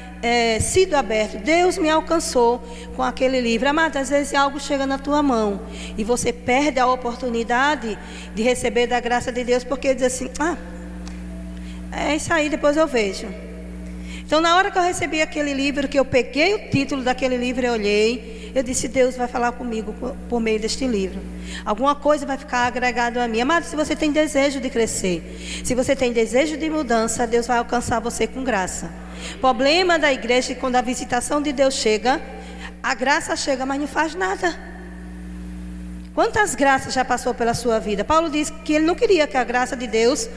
sido aberto. Deus me alcançou com aquele livro. Amado, às vezes algo chega na tua mão e você perde a oportunidade de receber da graça de Deus, porque diz assim, é isso aí, depois eu vejo. Então, na hora que eu recebi aquele livro, que eu peguei o título daquele livro e olhei, eu disse, Deus vai falar comigo por meio deste livro. Alguma coisa vai ficar agregado a mim. Amado, se você tem desejo de crescer, se você tem desejo de mudança, Deus vai alcançar você com graça. O problema da igreja é que quando a visitação de Deus chega, a graça chega, mas não faz nada. Quantas graças já passou pela sua vida? Paulo disse que ele não queria que a graça de Deus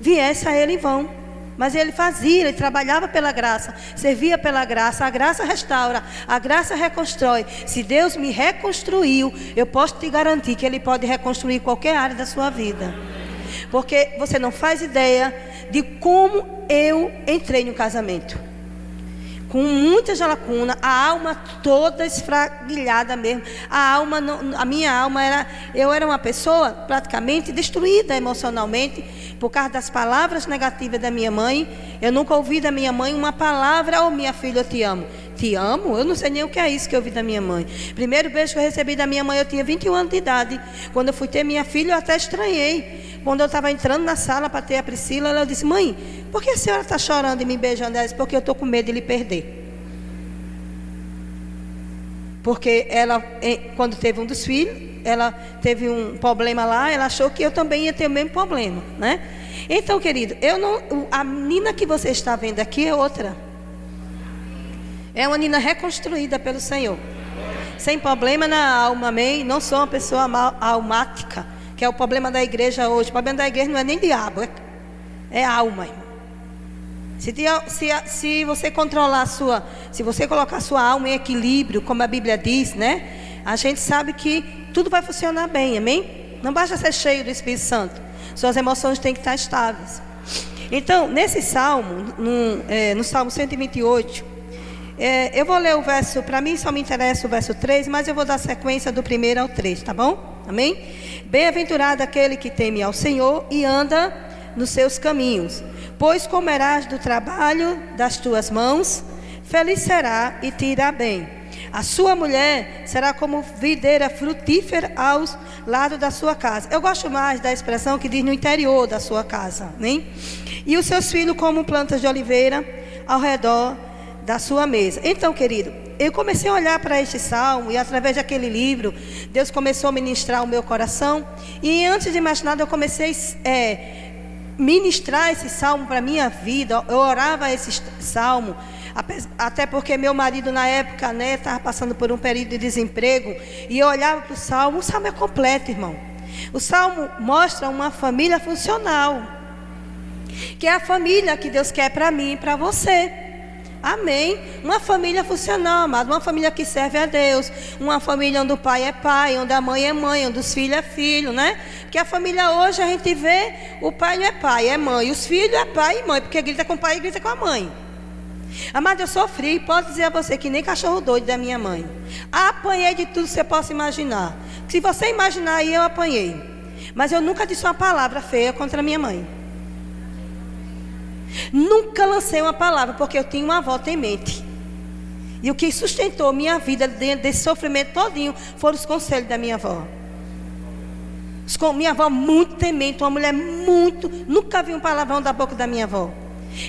viesse a ele em vão. Mas ele fazia, ele trabalhava pela graça, servia pela graça. A graça restaura, a graça reconstrói. Se Deus me reconstruiu, eu posso te garantir que Ele pode reconstruir qualquer área da sua vida. Porque você não faz ideia de como eu entrei no casamento. Com muitas lacunas, a alma toda esfraguilhada mesmo. A minha alma eu era uma pessoa praticamente destruída emocionalmente por causa das palavras negativas da minha mãe. Eu nunca ouvi da minha mãe uma palavra, minha filha, eu te amo. Te amo? Eu não sei nem o que é isso que eu ouvi da minha mãe. Primeiro beijo que eu recebi da minha mãe, eu tinha 21 anos de idade. Quando eu fui ter minha filha, eu até estranhei. Quando eu estava entrando na sala para ter a Priscila, ela disse, mãe, por que a senhora está chorando e me beijando? Ela disse, porque eu estou com medo de lhe perder. Porque ela, quando teve um dos filhos, ela teve um problema lá, ela achou que eu também ia ter o mesmo problema, né? Então, querido, a menina que você está vendo aqui é outra. É uma menina reconstruída pelo Senhor. Sem problema na alma, amém? Não sou uma pessoa almática, que é o problema da igreja hoje. O problema da igreja não é nem diabo, é alma, irmão. Se você controlar se você colocar a sua alma em equilíbrio, como a Bíblia diz, né? A gente sabe que tudo vai funcionar bem, amém? Não basta ser cheio do Espírito Santo. Suas emoções têm que estar estáveis. Então, nesse salmo, no Salmo 128, eu vou ler o verso, para mim só me interessa o verso 3, mas eu vou dar sequência do 1 ao 3, tá bom? Amém? Bem-aventurado aquele que teme ao Senhor e anda nos seus caminhos. Pois comerás do trabalho das tuas mãos, feliz será e te irá bem. A sua mulher será como videira frutífera aos lados da sua casa. Eu gosto mais da expressão que diz no interior da sua casa, né? E os seus filhos como plantas de oliveira ao redor da sua mesa. Então, querido, eu comecei a olhar para este salmo e através daquele livro, Deus começou a ministrar o meu coração. E antes de mais nada, eu comecei ministrar esse salmo para a minha vida. Eu orava esse salmo, até porque meu marido na época, né, estava passando por um período de desemprego, e eu olhava para o salmo é completo, irmão. O salmo mostra uma família funcional, que é a família que Deus quer para mim e para você. Amém? Uma família funcional, amado. Uma família que serve a Deus. Uma família onde o pai é pai, onde a mãe é mãe, onde os filhos é filho, né? Porque a família hoje a gente vê, o pai não é pai, é mãe. Os filhos é pai e mãe, porque grita com o pai e grita com a mãe. Amado, eu sofri, posso dizer a você que nem cachorro doido da minha mãe. Apanhei de tudo que você possa imaginar. Se você imaginar aí, eu apanhei. Mas eu nunca disse uma palavra feia contra a minha mãe. Nunca lancei uma palavra, porque eu tinha uma avó temente. E o que sustentou minha vida dentro desse sofrimento todinho foram os conselhos da minha avó. Minha avó muito temente, uma mulher muito... Nunca vi um palavrão da boca da minha avó.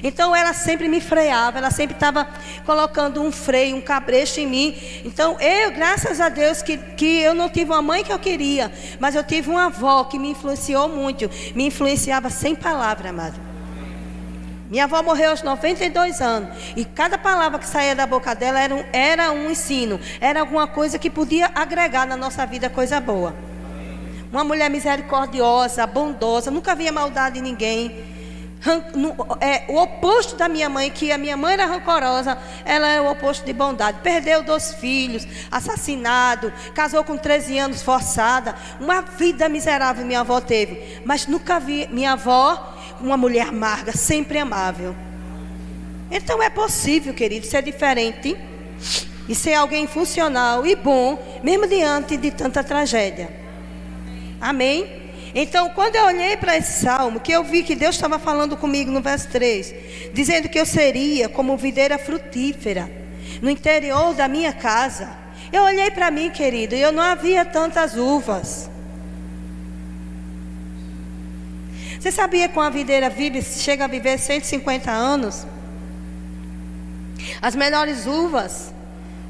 Então ela sempre me freava, ela sempre estava colocando um freio, um cabresto em mim. Então graças a Deus que eu não tive uma mãe que eu queria, mas eu tive uma avó que me influenciou muito. Me influenciava sem palavra, amado. Minha avó morreu aos 92 anos. E cada palavra que saía da boca dela era um ensino. Era alguma coisa que podia agregar na nossa vida coisa boa. Uma mulher misericordiosa, bondosa. Nunca via maldade em ninguém. o oposto da minha mãe, que a minha mãe era rancorosa, ela é o oposto de bondade. Perdeu 2 filhos, assassinado, casou com 13 anos forçada, uma vida miserável minha avó teve, mas nunca vi minha avó uma mulher amarga, sempre amável. Então é possível, querido, ser diferente e ser alguém funcional e bom, mesmo diante de tanta tragédia. Amém? Então, quando eu olhei para esse salmo, que eu vi que Deus estava falando comigo no verso 3, dizendo que eu seria como videira frutífera no interior da minha casa. Eu olhei para mim, querido, e eu não havia tantas uvas. Você sabia que uma videira chega a viver 150 anos? As melhores uvas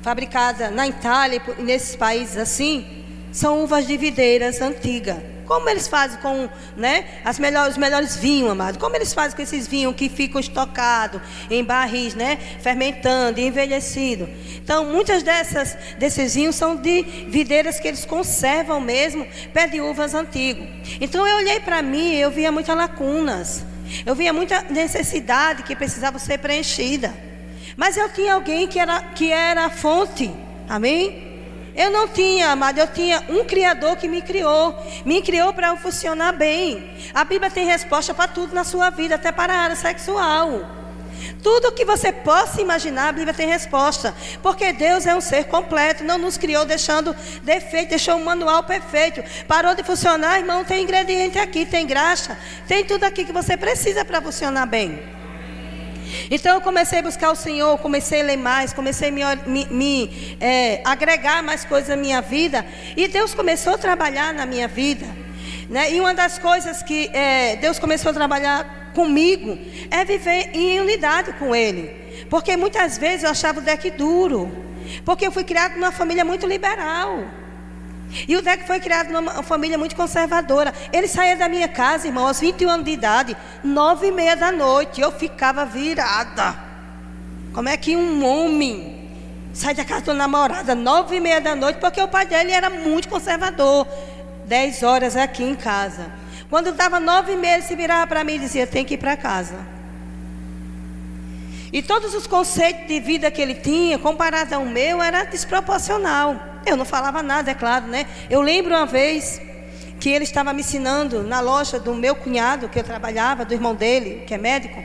fabricadas na Itália e nesses países assim, são uvas de videiras antigas. Como eles fazem com, né, os melhores vinhos, amado? Como eles fazem com esses vinhos que ficam estocados em barris, né, fermentando e envelhecidos? Então, muitas desses vinhos são de videiras que eles conservam mesmo, pé de uvas antigo. Então, eu olhei para mim e eu via muitas lacunas. Eu via muita necessidade que precisava ser preenchida. Mas eu tinha alguém que era a fonte. Amém? Eu não tinha, amado, eu tinha um Criador que me criou para eu funcionar bem. A Bíblia tem resposta para tudo na sua vida, até para a área sexual. Tudo que você possa imaginar, a Bíblia tem resposta. Porque Deus é um ser completo, não nos criou deixando defeito, deixou um manual perfeito. Parou de funcionar, irmão, tem ingrediente aqui, tem graxa, tem tudo aqui que você precisa para funcionar bem. Então eu comecei a buscar o Senhor, comecei a ler mais, comecei a agregar mais coisas na minha vida. E Deus começou a trabalhar na minha vida, né? E uma das coisas que Deus começou a trabalhar comigo é viver em unidade com Ele. Porque muitas vezes eu achava o Deck duro, porque eu fui criado numa família muito liberal. E o Deck foi criado numa família muito conservadora. Ele saía da minha casa, irmão, aos 21 anos de idade, 9h30 da noite. Eu ficava virada. Como é que um homem sai da casa da namorada 9h30 da noite? Porque o pai dele era muito conservador. 10 horas aqui em casa. Quando dava 9h30, ele se virava para mim e dizia: tem que ir para casa. E todos os conceitos de vida que ele tinha, comparado ao meu, era desproporcional. Eu não falava nada, é claro, né? Eu lembro uma vez que ele estava me ensinando na loja do meu cunhado, que eu trabalhava, do irmão dele, que é médico.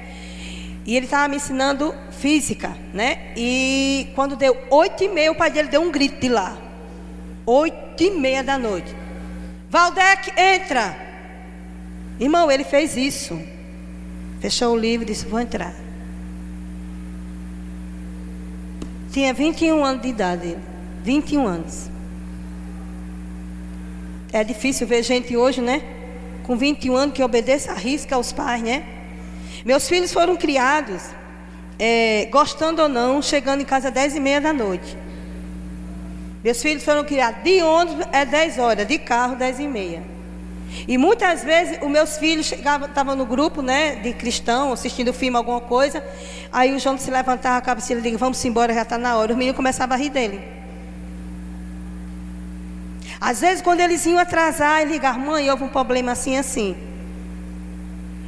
E ele estava me ensinando física, né? E quando deu 8h30, o pai dele deu um grito de lá. 8h30 da noite. Valdec, entra! Irmão, ele fez isso. Fechou o livro e disse: vou entrar. Tinha 21 anos de idade. 21 anos. É difícil ver gente hoje, né? Com 21 anos que obedeça à risca aos pais, né? Meus filhos foram criados, gostando ou não, chegando em casa às 10h30 da noite. Meus filhos foram criados de ônibus 10 horas, de carro 10h30. E muitas vezes os meus filhos estavam no grupo, né, de cristão, assistindo filme, alguma coisa. Aí o João se levantava a cabeceira e dizia: vamos embora, já está na hora. Os meninos começavam a rir dele. Às vezes, quando eles iam atrasar, ele ligava: mãe, houve um problema assim, assim.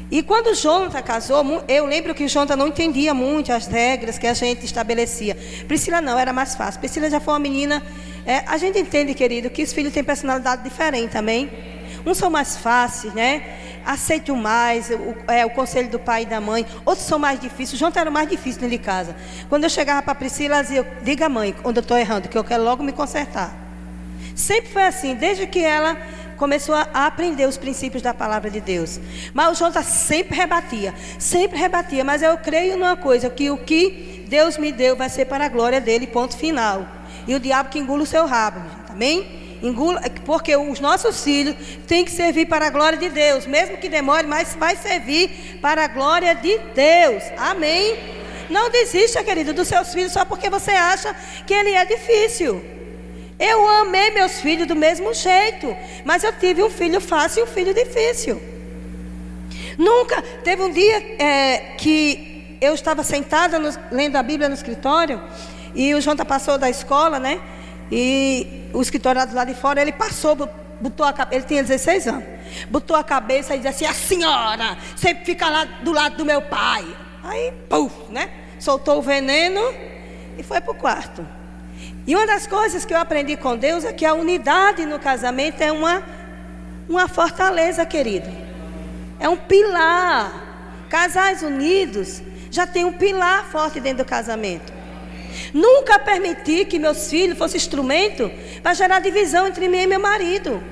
E quando o Jonathan casou, eu lembro que o Jonathan não entendia muito as regras que a gente estabelecia. Priscila não, era mais fácil. Priscila já foi uma menina. A gente entende, querido, que os filhos têm personalidade diferente também. Uns são mais fáceis, né? Aceitam mais o conselho do pai e da mãe. Outros são mais difíceis. O Jonathan era o mais difícil dentro de casa. Quando eu chegava para a Priscila, ela dizia: diga, mãe, onde eu estou errando, que eu quero logo me consertar. Sempre foi assim, desde que ela começou a aprender os princípios da palavra de Deus. Mas o Jonathan sempre rebatia, mas eu creio numa coisa, que o que Deus me deu vai ser para a glória dele, ponto final. E o diabo que engula o seu rabo, amém? Engula, porque os nossos filhos têm que servir para a glória de Deus, mesmo que demore, mas vai servir para a glória de Deus, amém? Não desista, querido, dos seus filhos só porque você acha que ele é difícil. Eu amei meus filhos do mesmo jeito, mas eu tive um filho fácil e um filho difícil. Nunca, teve um dia que eu estava sentada lendo a Bíblia no escritório, e o Jonathan passou da escola, né? E o escritório lá de fora, ele passou ele tinha 16 anos, botou a cabeça e disse assim: a senhora sempre fica lá do lado do meu pai. Aí, puf, né? Soltou o veneno e foi para o quarto. E uma das coisas que eu aprendi com Deus é que a unidade no casamento é uma fortaleza, querido. É um pilar. Casais unidos já tem um pilar forte dentro do casamento. Nunca permiti que meus filhos fossem instrumento para gerar divisão entre mim e meu marido.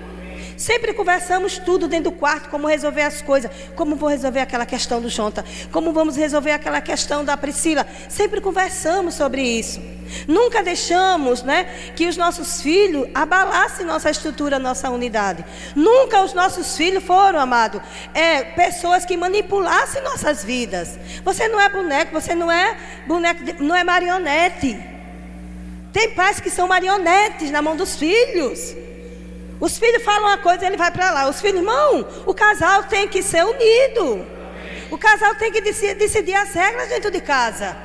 Sempre conversamos tudo dentro do quarto, como resolver as coisas, como vou resolver aquela questão do Jonta, como vamos resolver aquela questão da Priscila. Sempre conversamos sobre isso. Nunca deixamos, que os nossos filhos abalassem nossa estrutura, nossa unidade. Nunca os nossos filhos foram, amado, pessoas que manipulassem nossas vidas. Você não é boneco, você não é não é marionete. Tem pais que são marionetes na mão dos filhos. Os filhos falam uma coisa, ele vai para lá. Os filhos, irmão, o casal tem que ser unido. O casal tem que decidir as regras dentro de casa.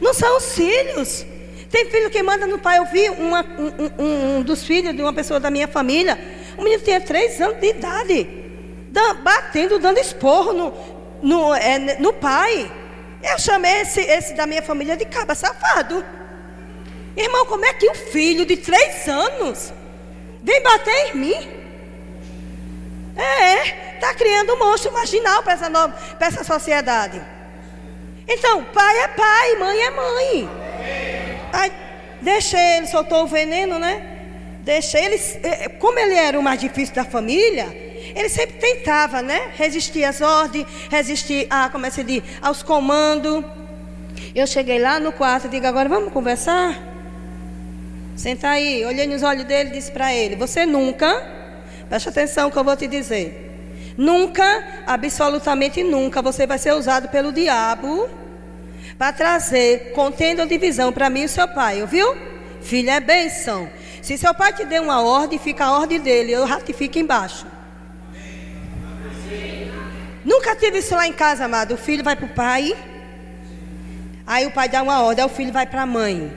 Não são os filhos. Tem filho que manda no pai. Eu vi um dos filhos de uma pessoa da minha família. O menino tinha 3 anos de idade, batendo, dando esporro no pai. Eu chamei esse da minha família de cabra safado. Irmão, como é que o filho de 3 anos vem bater em mim? Está criando um monstro marginal para essa sociedade. Então, pai é pai, mãe é mãe. Aí, deixei ele, soltou o veneno, Deixei ele, como ele era o mais difícil da família, ele sempre tentava, resistir às ordens, resistir aos comandos. Eu cheguei lá no quarto e digo: agora vamos conversar? Senta aí, olhei nos olhos dele e disse para ele: você nunca, preste atenção que eu vou te dizer, nunca, absolutamente nunca, você vai ser usado pelo diabo para trazer contenda ou divisão para mim e seu pai, ouviu? Filho, é bênção. Se seu pai te der uma ordem, fica a ordem dele, eu ratifico embaixo. Nunca tive isso lá em casa, amado. O filho vai para o pai, aí o pai dá uma ordem, aí o filho vai para a mãe,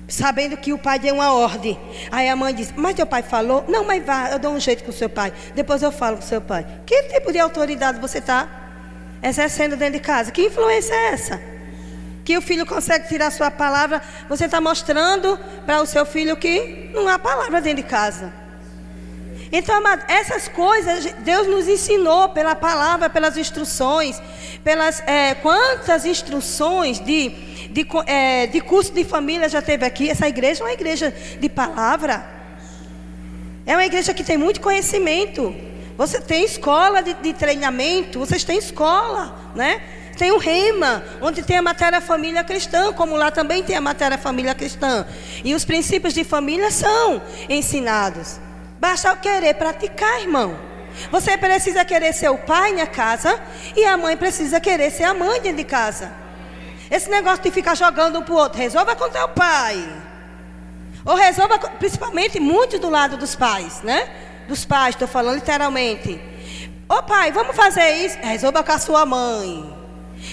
sabendo que o pai deu uma ordem. Aí a mãe diz: mas teu pai falou? Não, mas vá, eu dou um jeito com o seu pai, depois eu falo com o seu pai. Que tipo de autoridade você está exercendo dentro de casa? Que influência é essa? Que o filho consegue tirar a sua palavra. Você está mostrando para o seu filho que não há palavra dentro de casa. Então, amado, essas coisas Deus nos ensinou pela palavra, pelas instruções, quantas instruções de curso de família já teve aqui. Essa igreja é uma igreja de palavra. É uma igreja que tem muito conhecimento. Você tem escola de treinamento, vocês têm escola, Tem o Rema, onde tem a matéria família cristã, como lá também tem a matéria família cristã. E os princípios de família são ensinados. Basta querer praticar, irmão. Você precisa querer ser o pai na casa e a mãe precisa querer ser a mãe dentro de casa. Esse negócio de ficar jogando um para o outro, resolva com teu pai. Ou resolva, principalmente muito do lado dos pais, Dos pais, estou falando literalmente. Ô pai, vamos fazer isso, resolva com a sua mãe.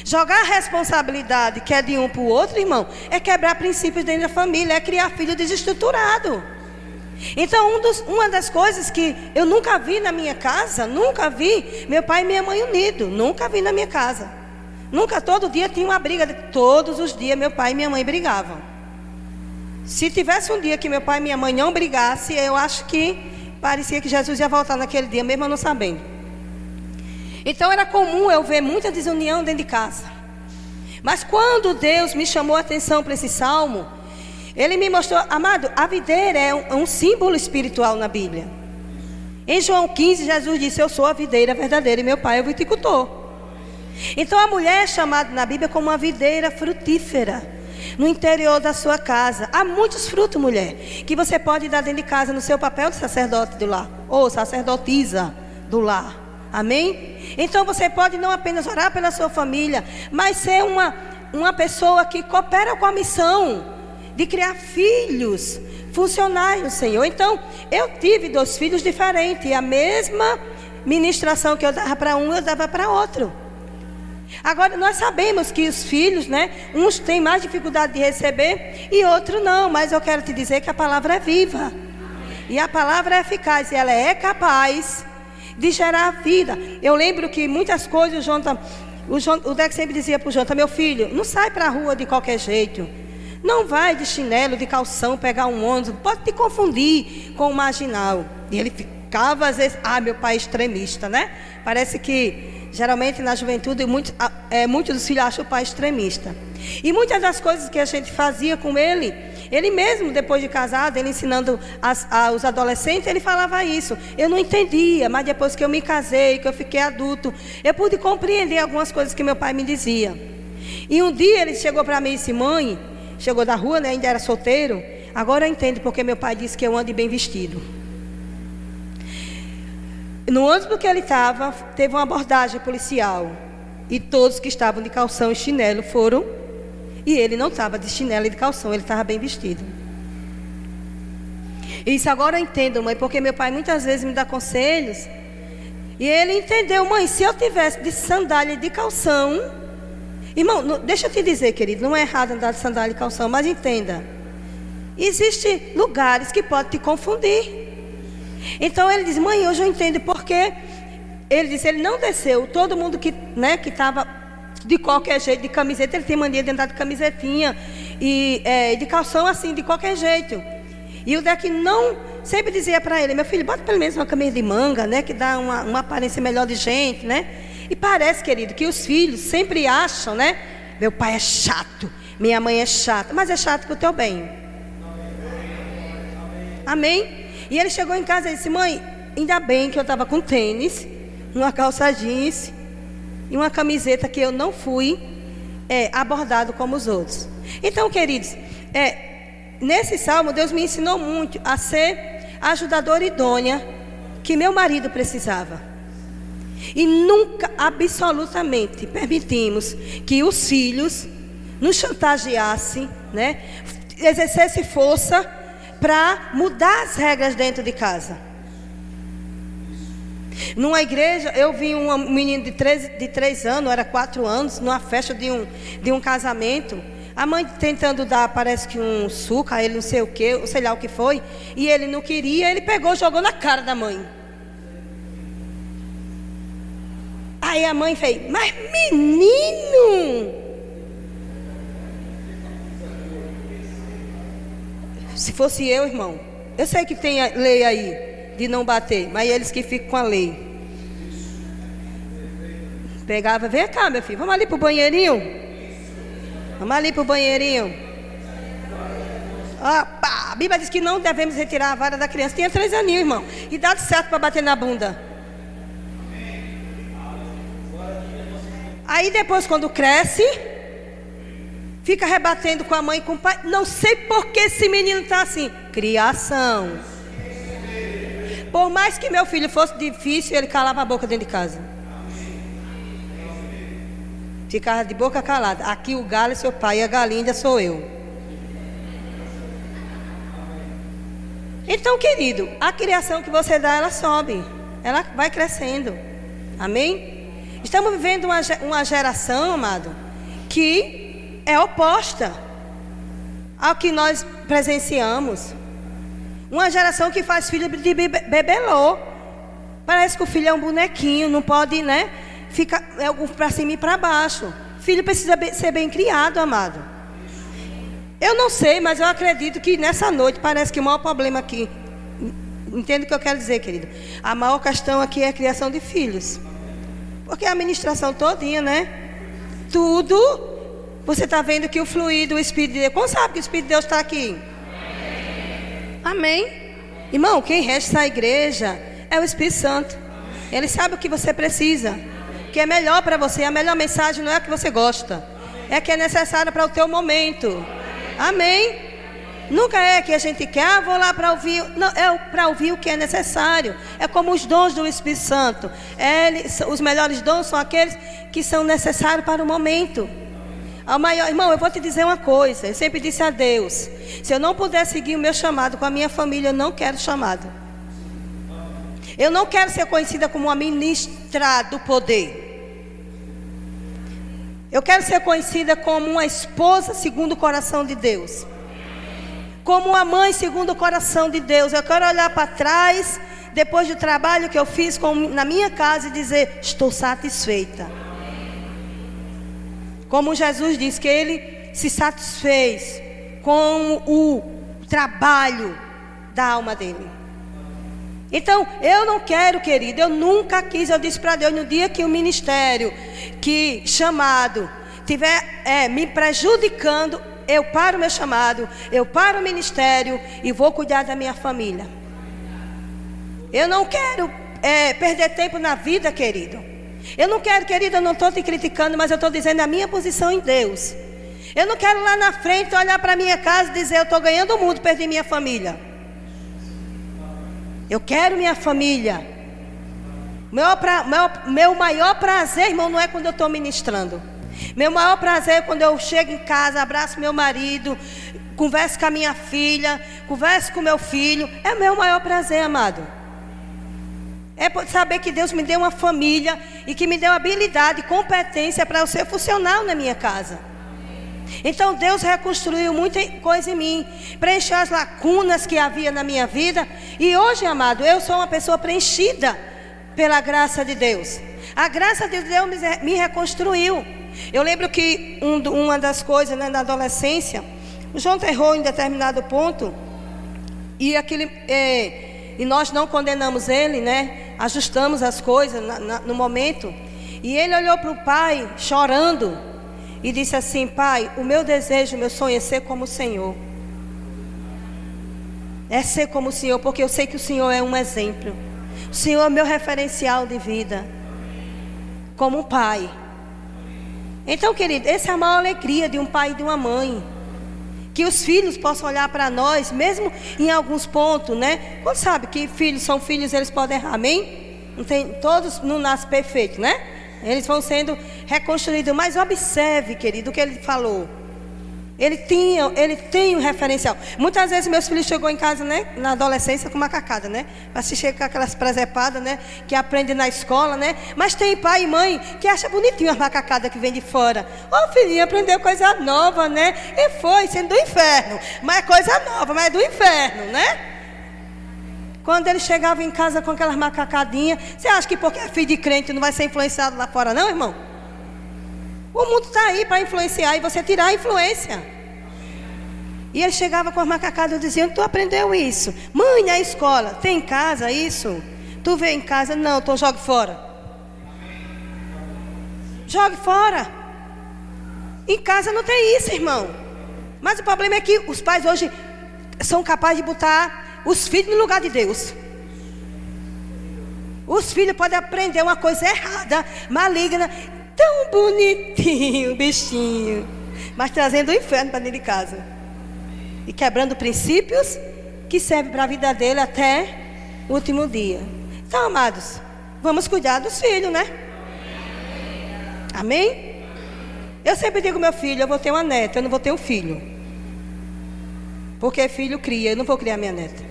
Jogar a responsabilidade que é de um para o outro, irmão, é quebrar princípios dentro da família, é criar filho desestruturado. Então, uma das coisas que eu nunca vi na minha casa, nunca vi meu pai e minha mãe unidos, nunca vi na minha casa. Nunca, todo dia tinha uma briga, todos os dias meu pai e minha mãe brigavam. Se tivesse um dia que meu pai e minha mãe não brigassem, eu acho que parecia que Jesus ia voltar naquele dia, mesmo eu não sabendo. Então era comum eu ver muita desunião dentro de casa. Mas quando Deus me chamou a atenção para esse salmo, Ele me mostrou, amado, a videira é um símbolo espiritual na Bíblia. Em João 15, Jesus disse: eu sou a videira verdadeira e meu pai é o viticultor. Então a mulher é chamada na Bíblia como uma videira frutífera no interior da sua casa. Há muitos frutos, mulher, que você pode dar dentro de casa no seu papel de sacerdote do lar, ou sacerdotisa do lar. Amém? Então você pode não apenas orar pela sua família, mas ser uma pessoa que coopera com a missão de criar filhos funcionais no Senhor. Então, eu tive 2 filhos diferentes, e a mesma ministração que eu dava para um, eu dava para outro. Agora, nós sabemos que os filhos, uns têm mais dificuldade de receber e outros não, mas eu quero te dizer que a palavra é viva. E a palavra é eficaz, e ela é capaz de gerar vida. Eu lembro que muitas coisas o Dex sempre dizia para o Jonathan: meu filho, não sai para a rua de qualquer jeito. Não vai de chinelo, de calção, pegar um ônibus, pode te confundir com o marginal. E ele ficava às vezes, meu pai é extremista, né? Parece que geralmente na juventude muitos dos filhos acham o pai extremista. E muitas das coisas que a gente fazia com ele mesmo, depois de casado, ele ensinando aos adolescentes, ele falava isso. Eu não entendia, mas depois que eu me casei, que eu fiquei adulto, eu pude compreender algumas coisas que meu pai me dizia. E um dia ele chegou para mim e disse: mãe, chegou da rua, né, ainda era solteiro, agora eu entendo porque meu pai disse que eu ando bem vestido. No ônibus que ele estava, teve uma abordagem policial, e todos que estavam de calção e chinelo foram. E ele não estava de chinelo e de calção, ele estava bem vestido. E isso agora eu entendo, mãe, porque meu pai muitas vezes me dá conselhos. E ele entendeu: mãe, se eu tivesse de sandália e de calção... Irmão, deixa eu te dizer, querido, não é errado andar de sandália e calção, mas entenda. Existem lugares que podem te confundir. Então ele diz: mãe, hoje eu entendo porque... Ele disse, ele não desceu, todo mundo que estava... de qualquer jeito, de camiseta, ele tem mania de andar de camisetinha e de calção assim, de qualquer jeito. E o Deck não, sempre dizia para ele: meu filho, bota pelo menos uma camisa de manga, né, que dá uma aparência melhor de gente, né? E parece, querido, que os filhos sempre acham, né, meu pai é chato, minha mãe é chata, mas é chato para o teu bem. Amém? E ele chegou em casa e disse: mãe, ainda bem que eu estava com tênis, uma calça jeans e uma camiseta, que eu não fui abordado como os outros. Então, queridos, nesse salmo Deus me ensinou muito a ser a ajudadora idônea que meu marido precisava. E nunca, absolutamente, permitimos que os filhos nos chantageassem, né, exercessem força para mudar as regras dentro de casa. Numa igreja, eu vi um menino de 3 anos, era 4 anos, numa festa de um casamento. A mãe tentando dar, parece que um suco a ele, não sei o que, sei lá o que foi. E ele não queria, ele pegou e jogou na cara da mãe. Aí a mãe fez: mas menino! Se fosse eu, irmão, eu sei que tem a lei aí de não bater, mas eles que ficam com a lei. Pegava: vem cá, meu filho, vamos ali pro banheirinho. Vamos ali pro banheirinho. Opa, a Bíblia diz que não devemos retirar a vara da criança. Tinha 3 aninhos, irmão, idade certa para bater na bunda. Aí depois, quando cresce, fica rebatendo com a mãe e com o pai. Não sei por que esse menino está assim. Criação. Por mais que meu filho fosse difícil, ele calava a boca dentro de casa. Ficava de boca calada. Aqui o galo é seu pai e a galinha sou eu. Então, querido, a criação que você dá, ela sobe. Ela vai crescendo. Amém? Estamos vivendo uma geração, amado, que é oposta ao que nós presenciamos. Uma geração que faz filho de bebelô. Parece que o filho é um bonequinho, não pode, né, ficar para cima e para baixo. Filho precisa ser bem criado, amado. Eu não sei, mas eu acredito que nessa noite parece que o maior problema aqui, entende o que eu quero dizer, querido? A maior questão aqui é a criação de filhos. Porque a administração todinha, né? Tudo, você está vendo que o fluir do Espírito de Deus. Como sabe que o Espírito de Deus está aqui? Amém? Irmão, quem rege essa igreja é o Espírito Santo. Ele sabe o que você precisa, o que é melhor para você. A melhor mensagem não é a que você gosta, é a que é necessária para o teu momento. Amém? Nunca é que a gente quer, vou lá para ouvir. Não, é para ouvir o que é necessário. É como os dons do Espírito Santo. Os melhores dons são aqueles que são necessários para o momento. Irmão, eu vou te dizer uma coisa. Eu sempre disse a Deus: se eu não puder seguir o meu chamado com a minha família, eu não quero chamado. Eu não quero ser conhecida como uma ministra do poder. Eu quero ser conhecida como uma esposa segundo o coração de Deus. como uma mãe segundo o coração de Deus. Eu quero olhar para trás, depois do trabalho que eu fiz na minha casa, e dizer: estou satisfeita. Como Jesus disse que Ele se satisfez com o trabalho da alma dele. Então, eu não quero, querido, eu nunca quis, eu disse para Deus, no dia que o ministério, que chamado, estiver me prejudicando, eu paro o meu chamado, eu paro o ministério e vou cuidar da minha família. Eu não quero perder tempo na vida, querido. Eu não quero, querido, eu não estou te criticando, mas eu estou dizendo a minha posição em Deus. Eu não quero lá na frente olhar para a minha casa e dizer: eu estou ganhando o mundo, perdi minha família. Eu quero minha família. Meu maior prazer, irmão, não é quando eu estou ministrando. Meu maior prazer é quando eu chego em casa, abraço meu marido, converso com a minha filha, converso com meu filho. É o meu maior prazer, amado. É saber que Deus me deu uma família e que me deu habilidade e competência para eu ser funcional na minha casa. Então Deus reconstruiu muita coisa em mim, preencheu as lacunas que havia na minha vida. E hoje, amado, eu sou uma pessoa preenchida pela graça de Deus. A graça de Deus me reconstruiu. Eu lembro que uma das coisas, né, na adolescência, o João errou em determinado ponto, e nós não condenamos ele, né? Ajustamos as coisas no momento. E ele olhou para o pai chorando e disse assim: pai, o meu desejo, o meu sonho é ser como o Senhor. É ser como o Senhor, porque eu sei que o Senhor é um exemplo. O Senhor é o meu referencial de vida, como um pai. Então, querido, essa é a maior alegria de um pai e de uma mãe. Que os filhos possam olhar para nós, mesmo em alguns pontos, né? Quando sabe que filhos são filhos, eles podem errar, amém? Todos não nascem perfeitos, né? Eles vão sendo reconstruídos. Mas observe, querido, o que ele falou. Ele tem um referencial. Muitas vezes meus filhos chegou em casa, né, na adolescência, com macacada, né? Mas chega com aquelas presepadas, né, que aprende na escola, né? Mas tem pai e mãe que acha bonitinho as macacadas que vem de fora. Ô filhinho, aprendeu coisa nova, né? E foi, sendo do inferno. Mas é coisa nova, mas é do inferno, né? Quando ele chegava em casa com aquelas macacadinhas, você acha que porque é filho de crente não vai ser influenciado lá fora, não, irmão? O mundo está aí para influenciar e você tirar a influência. E ele chegava com as macacadas dizendo: tu aprendeu isso? Mãe, a escola, tem em casa isso? Tu vê em casa? Não, então jogue fora. Jogue fora. Em casa não tem isso, irmão. Mas o problema é que os pais hoje são capazes de botar os filhos no lugar de Deus. Os filhos podem aprender uma coisa errada, maligna, tão bonitinho, bichinho, mas trazendo o inferno para dentro de casa e quebrando princípios que servem para a vida dele até o último dia. Então, amados, vamos cuidar dos filhos, né? Amém? Eu sempre digo, meu filho, eu vou ter uma neta, eu não vou ter um filho, porque filho cria, eu não vou criar minha neta.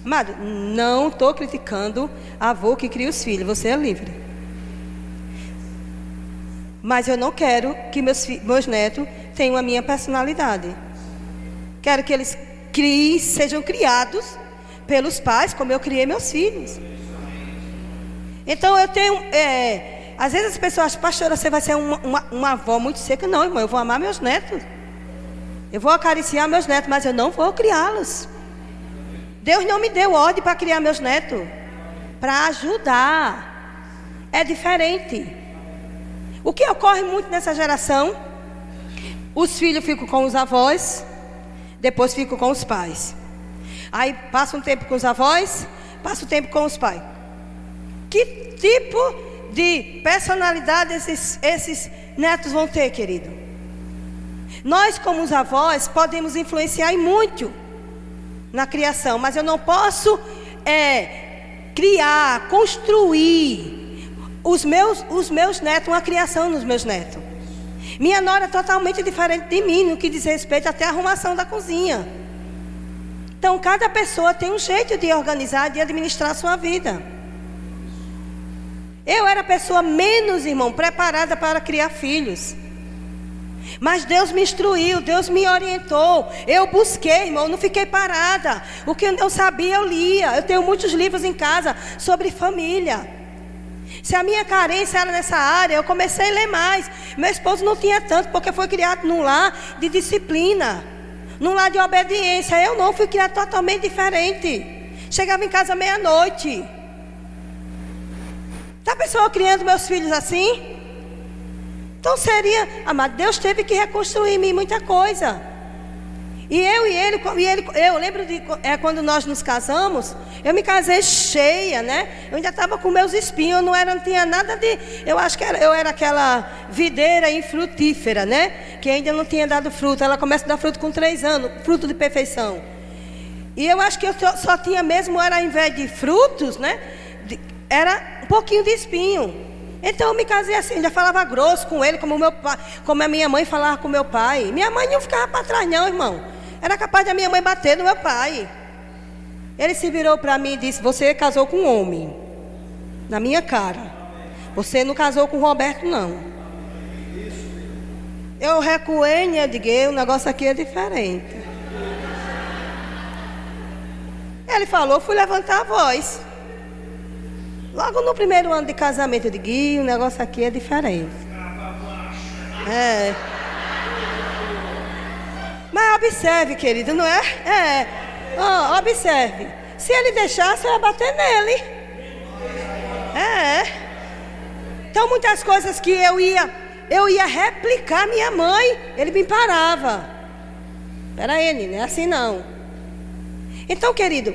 Amado, não estou criticando avô que cria os filhos, você é livre. Mas eu não quero que meus netos tenham a minha personalidade. Quero que eles sejam criados pelos pais, como eu criei meus filhos. Então eu tenho... às vezes as pessoas acham: pastora, você vai ser uma avó muito seca. Não, irmão, eu vou amar meus netos. Eu vou acariciar meus netos, mas eu não vou criá-los. Deus não me deu ordem para criar meus netos. Para ajudar. É diferente. O que ocorre muito nessa geração? Os filhos ficam com os avós, depois ficam com os pais. Aí passa um tempo com os avós, passa um tempo com os pais. Que tipo de personalidade esses netos vão ter, querido? Nós, como os avós, podemos influenciar em muito na criação, mas eu não posso criar, construir os meus netos, uma criação nos meus netos. Minha nora é totalmente diferente de mim no que diz respeito até a arrumação da cozinha. Então cada pessoa tem um jeito de organizar, de administrar a sua vida. Eu era a pessoa menos, irmão, preparada para criar filhos. Mas Deus me instruiu, Deus me orientou. Eu busquei, irmão, não fiquei parada. O que eu sabia, eu lia. Eu tenho muitos livros em casa sobre família. Se a minha carência era nessa área, eu comecei a ler mais. Meu esposo não tinha tanto, porque foi criado num lar de disciplina, num lar de obediência. Eu não, fui criado totalmente diferente. Chegava em casa meia-noite. Tá a pessoa criando meus filhos assim? Então seria, amado, Deus teve que reconstruir em mim muita coisa. E eu lembro de quando nós nos casamos, eu me casei cheia, né? Eu ainda estava com meus espinhos, não tinha nada de, eu acho que eu era aquela videira infrutífera, né? Que ainda não tinha dado fruto. Ela começa a dar fruto com 3 anos, fruto de perfeição. E eu acho que eu só tinha mesmo, era ao invés de frutos, né? Era um pouquinho de espinho. Então eu me casei assim, já falava grosso com ele, como meu pai, como a minha mãe falava com meu pai. Minha mãe não ficava para trás não, irmão. Era capaz da minha mãe bater no meu pai. Ele se virou para mim e disse: você casou com um homem. Na minha cara. Você não casou com o Roberto, não. Eu recuei e digo: o negócio aqui é diferente. Ele falou, fui levantar a voz. Logo no primeiro ano de casamento, eu digo: o negócio aqui é diferente. Mas observe, querido, não é? Observe. Se ele deixasse, eu ia bater nele. Então muitas coisas que eu ia replicar minha mãe, ele me parava. Espera aí, não é assim não. Então, querido,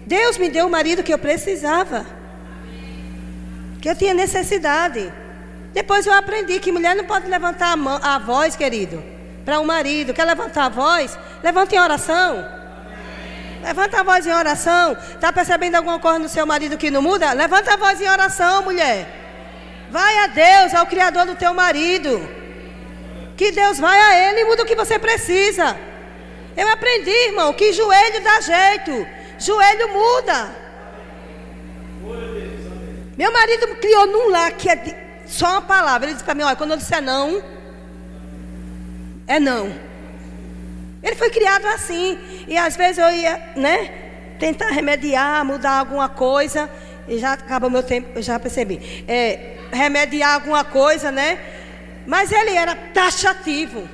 Deus me deu o marido que eu precisava, que eu tinha necessidade. Depois eu aprendi que mulher não pode levantar a voz, querido, para um marido. Quer levantar a voz? Levanta em oração. Levanta a voz em oração. Está percebendo alguma coisa no seu marido que não muda? Levanta a voz em oração, mulher. Vai a Deus, ao Criador do teu marido. Que Deus vai a Ele e muda o que você precisa. Eu aprendi, irmão, que joelho dá jeito. Joelho muda. Meu marido me criou num lar que é só uma palavra. Ele disse para mim: olha, quando eu disser não, é não. Ele foi criado assim. E às vezes eu ia, né, tentar remediar, mudar alguma coisa. E já acabou meu tempo, eu já percebi. Remediar alguma coisa, né? Mas ele era taxativo.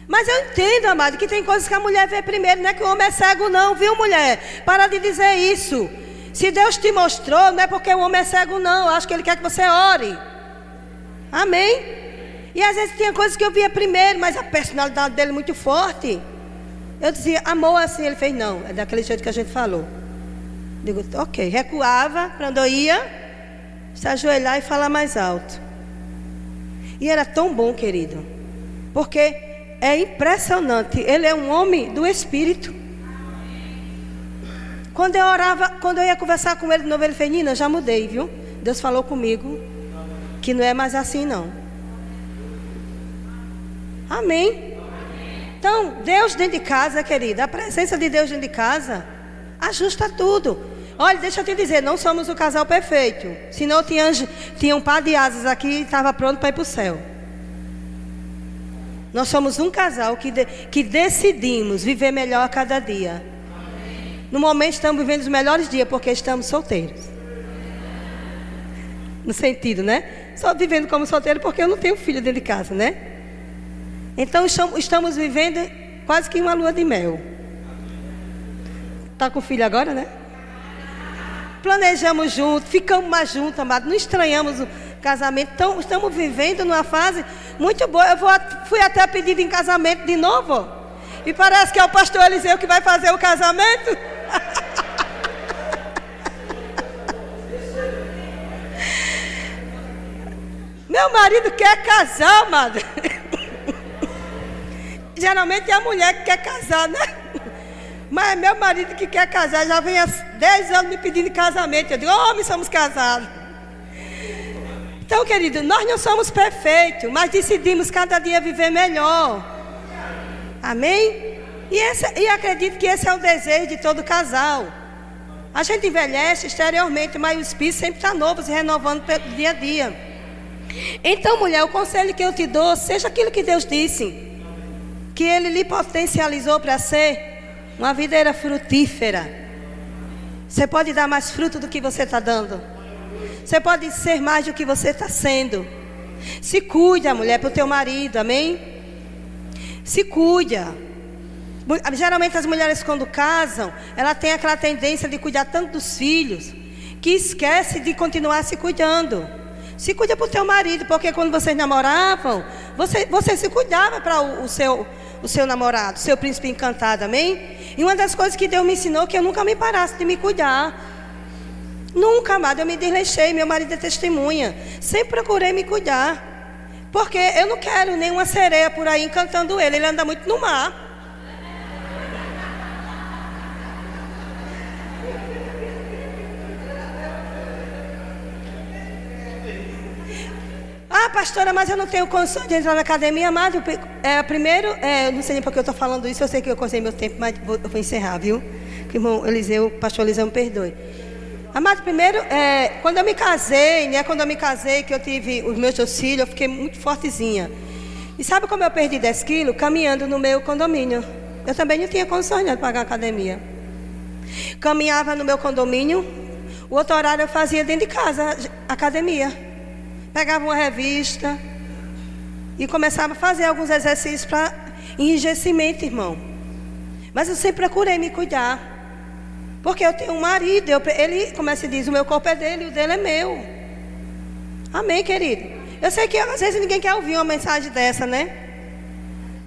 Mas eu entendo, amado, que tem coisas que a mulher vê primeiro. Não é que o homem é cego não, viu, mulher? Para de dizer isso. Se Deus te mostrou, não é porque o homem é cego não. Eu acho que Ele quer que você ore. Amém? E às vezes tinha coisas que eu via primeiro, mas a personalidade dele é muito forte. Eu dizia: amor, assim. Ele fez: não, é daquele jeito que a gente falou. Digo: ok. Recuava para onde eu ia, se ajoelhar e falar mais alto. E era tão bom, querido, porque é impressionante. Ele é um homem do Espírito. Quando eu orava, quando eu ia conversar com ele de novo, ele fez: Nina, já mudei, viu? Deus falou comigo que não é mais assim não. Amém? Então, Deus dentro de casa, querida, a presença de Deus dentro de casa ajusta tudo. Olha, deixa eu te dizer, não somos o casal perfeito. Senão tinha um par de asas aqui e estava pronto para ir para o céu. Nós somos um casal que decidimos viver melhor a cada dia. No momento estamos vivendo os melhores dias porque estamos solteiros. No sentido, né? Só vivendo como solteiro porque eu não tenho filho dentro de casa, né? Então estamos vivendo quase que uma lua de mel. Está com filho agora, né? Planejamos juntos, ficamos mais juntos, amado. Não estranhamos o casamento. Então estamos vivendo numa fase muito boa. Fui até pedido em casamento de novo. E parece que é o pastor Eliseu que vai fazer o casamento. Meu marido quer casar, amado. Geralmente é a mulher que quer casar, né? Mas meu marido que quer casar já vem há 10 anos me pedindo casamento. Eu digo: homem, somos casados. Então, querido, nós não somos perfeitos, mas decidimos cada dia viver melhor. Amém? E acredito que esse é o desejo de todo casal. A gente envelhece exteriormente, mas o espírito sempre está novo, se renovando dia a dia. Então, mulher, o conselho que eu te dou, seja aquilo que Deus disse, que Ele lhe potencializou para ser uma videira frutífera. Você pode dar mais fruto do que você está dando. Você pode ser mais do que você está sendo. Se cuida, mulher, para o teu marido, amém? Se cuida. Geralmente as mulheres quando casam, ela tem aquela tendência de cuidar tanto dos filhos, que esquece de continuar se cuidando. Se cuida para o teu marido, porque quando vocês namoravam, você se cuidava para o seu namorado, seu príncipe encantado, amém? E uma das coisas que Deus me ensinou, que eu nunca me parasse de me cuidar. Nunca, amado, eu me desleixei, meu marido é testemunha. Sempre procurei me cuidar, porque eu não quero nenhuma sereia por aí encantando ele anda muito no mar. Ah, pastora, mas eu não tenho condições de entrar na academia, amado. Primeiro, não sei nem porque eu estou falando isso, eu sei que eu consegui meu tempo, mas eu vou encerrar, viu? Que o irmão Eliseu, pastor Eliseu, me perdoe. Amado, primeiro, quando eu me casei, né? Quando eu me casei, que eu tive os meus 2 filhos, eu fiquei muito fortezinha. E sabe como eu perdi 10 quilos? Caminhando no meu condomínio. Eu também não tinha condições de pagar a academia. Caminhava no meu condomínio, o outro horário eu fazia dentro de casa, academia. Pegava uma revista e começava a fazer alguns exercícios para enrijecimento, irmão. Mas eu sempre procurei me cuidar. Porque eu tenho um marido, ele, como se diz, o meu corpo é dele e o dele é meu. Amém, querido? Eu sei que às vezes ninguém quer ouvir uma mensagem dessa, né?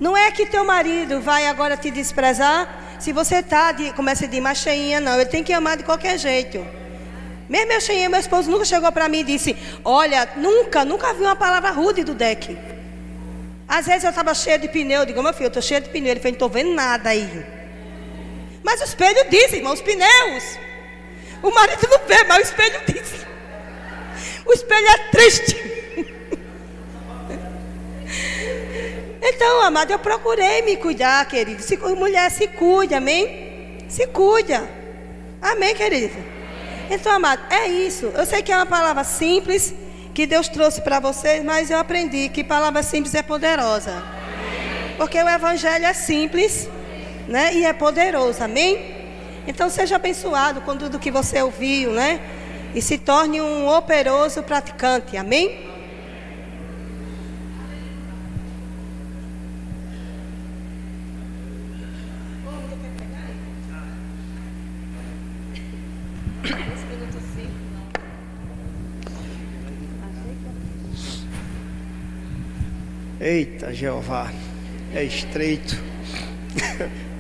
Não é que teu marido vai agora te desprezar se você está, como se diz, mais cheinha, não. Ele tem que amar de qualquer jeito. Mesmo eu cheinha, meu esposo nunca chegou para mim e disse: olha, nunca vi uma palavra rude do Deck. Às vezes eu estava cheia de pneu, eu digo: meu filho, eu estou cheia de pneu. Ele falou: não estou vendo nada aí. Mas o espelho diz, irmão, os pneus. O marido não vê, mas o espelho diz. O espelho é triste. Então, amado, eu procurei me cuidar, querido. Mulher, se cuida, amém? Se cuida. Amém, querido? Então, amado, é isso. Eu sei que é uma palavra simples que Deus trouxe para vocês, mas eu aprendi que palavra simples é poderosa. Porque o evangelho é simples, né? E é poderoso, amém? Então seja abençoado com tudo que você ouviu, né? E se torne um operoso praticante, amém? Eita, Jeová, é estreito.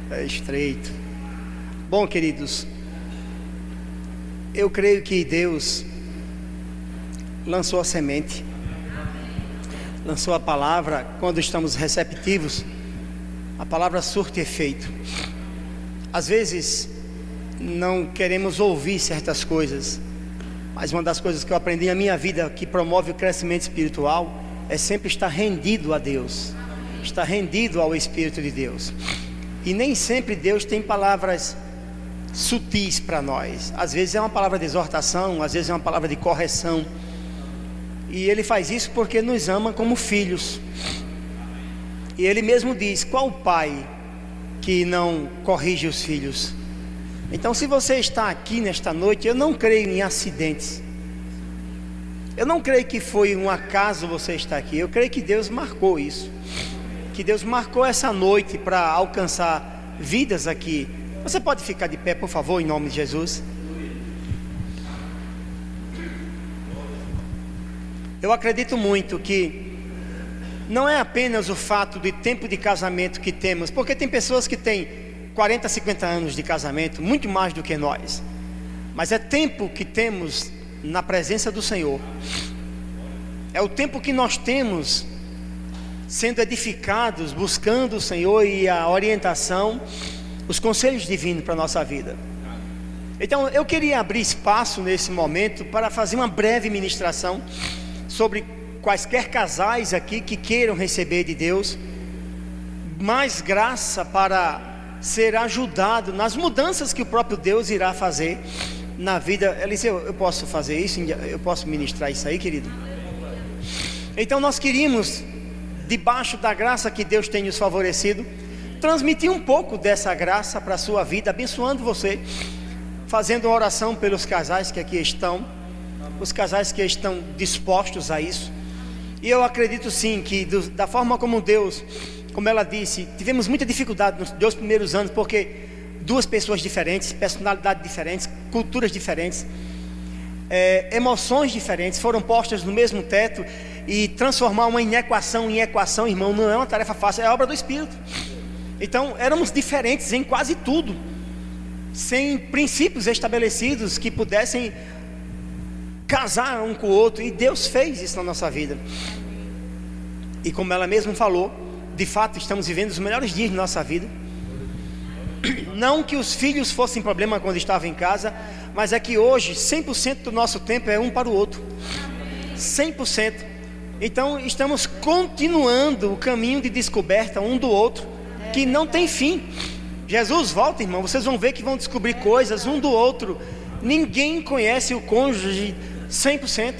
É estreito. Bom, queridos, eu creio que Deus lançou a semente, lançou a palavra. Quando estamos receptivos, a palavra surte efeito. Às vezes não queremos ouvir certas coisas, mas uma das coisas que eu aprendi na minha vida que promove o crescimento espiritual é sempre estar rendido a Deus, estar rendido ao Espírito de Deus. E nem sempre Deus tem palavras sutis para nós. Às vezes é uma palavra de exortação, às vezes é uma palavra de correção. E Ele faz isso porque nos ama como filhos. E Ele mesmo diz: qual pai que não corrige os filhos? Então, se você está aqui nesta noite, eu não creio em acidentes. Eu não creio que foi um acaso você estar aqui. Eu creio que Deus marcou isso, que Deus marcou essa noite para alcançar vidas aqui. Você pode ficar de pé, por favor, em nome de Jesus. Eu acredito muito que não é apenas o fato de tempo de casamento que temos, porque tem pessoas que têm 40, 50 anos de casamento, muito mais do que nós, mas é tempo que temos na presença do Senhor. É o tempo que nós temos sendo edificados, buscando o Senhor e a orientação, os conselhos divinos para a nossa vida. Então eu queria abrir espaço nesse momento para fazer uma breve ministração sobre quaisquer casais aqui que queiram receber de Deus mais graça para ser ajudado nas mudanças que o próprio Deus irá fazer na vida. Eliseu, eu posso fazer isso? Eu posso ministrar isso aí, querido? Então nós queríamos, debaixo da graça que Deus tem nos favorecido, transmitir um pouco dessa graça para a sua vida, abençoando você, fazendo uma oração pelos casais que aqui estão, os casais que estão dispostos a isso. E eu acredito sim que da forma como Deus, como ela disse, tivemos muita dificuldade nos 2 primeiros anos, porque 2 pessoas diferentes, personalidades diferentes, culturas diferentes, emoções diferentes foram postas no mesmo teto, e transformar uma inequação em equação, irmão, não é uma tarefa fácil, é obra do Espírito. Então éramos diferentes em quase tudo, sem princípios estabelecidos que pudessem casar um com o outro, e Deus fez isso na nossa vida. E como ela mesma falou, de fato estamos vivendo os melhores dias de nossa vida. Não que os filhos fossem problema quando estavam em casa, mas é que hoje 100% do nosso tempo é um para o outro, 100%. Então estamos continuando o caminho de descoberta um do outro, que não tem fim. Jesus volta, irmão, vocês vão ver que vão descobrir coisas um do outro. Ninguém conhece o cônjuge 100%.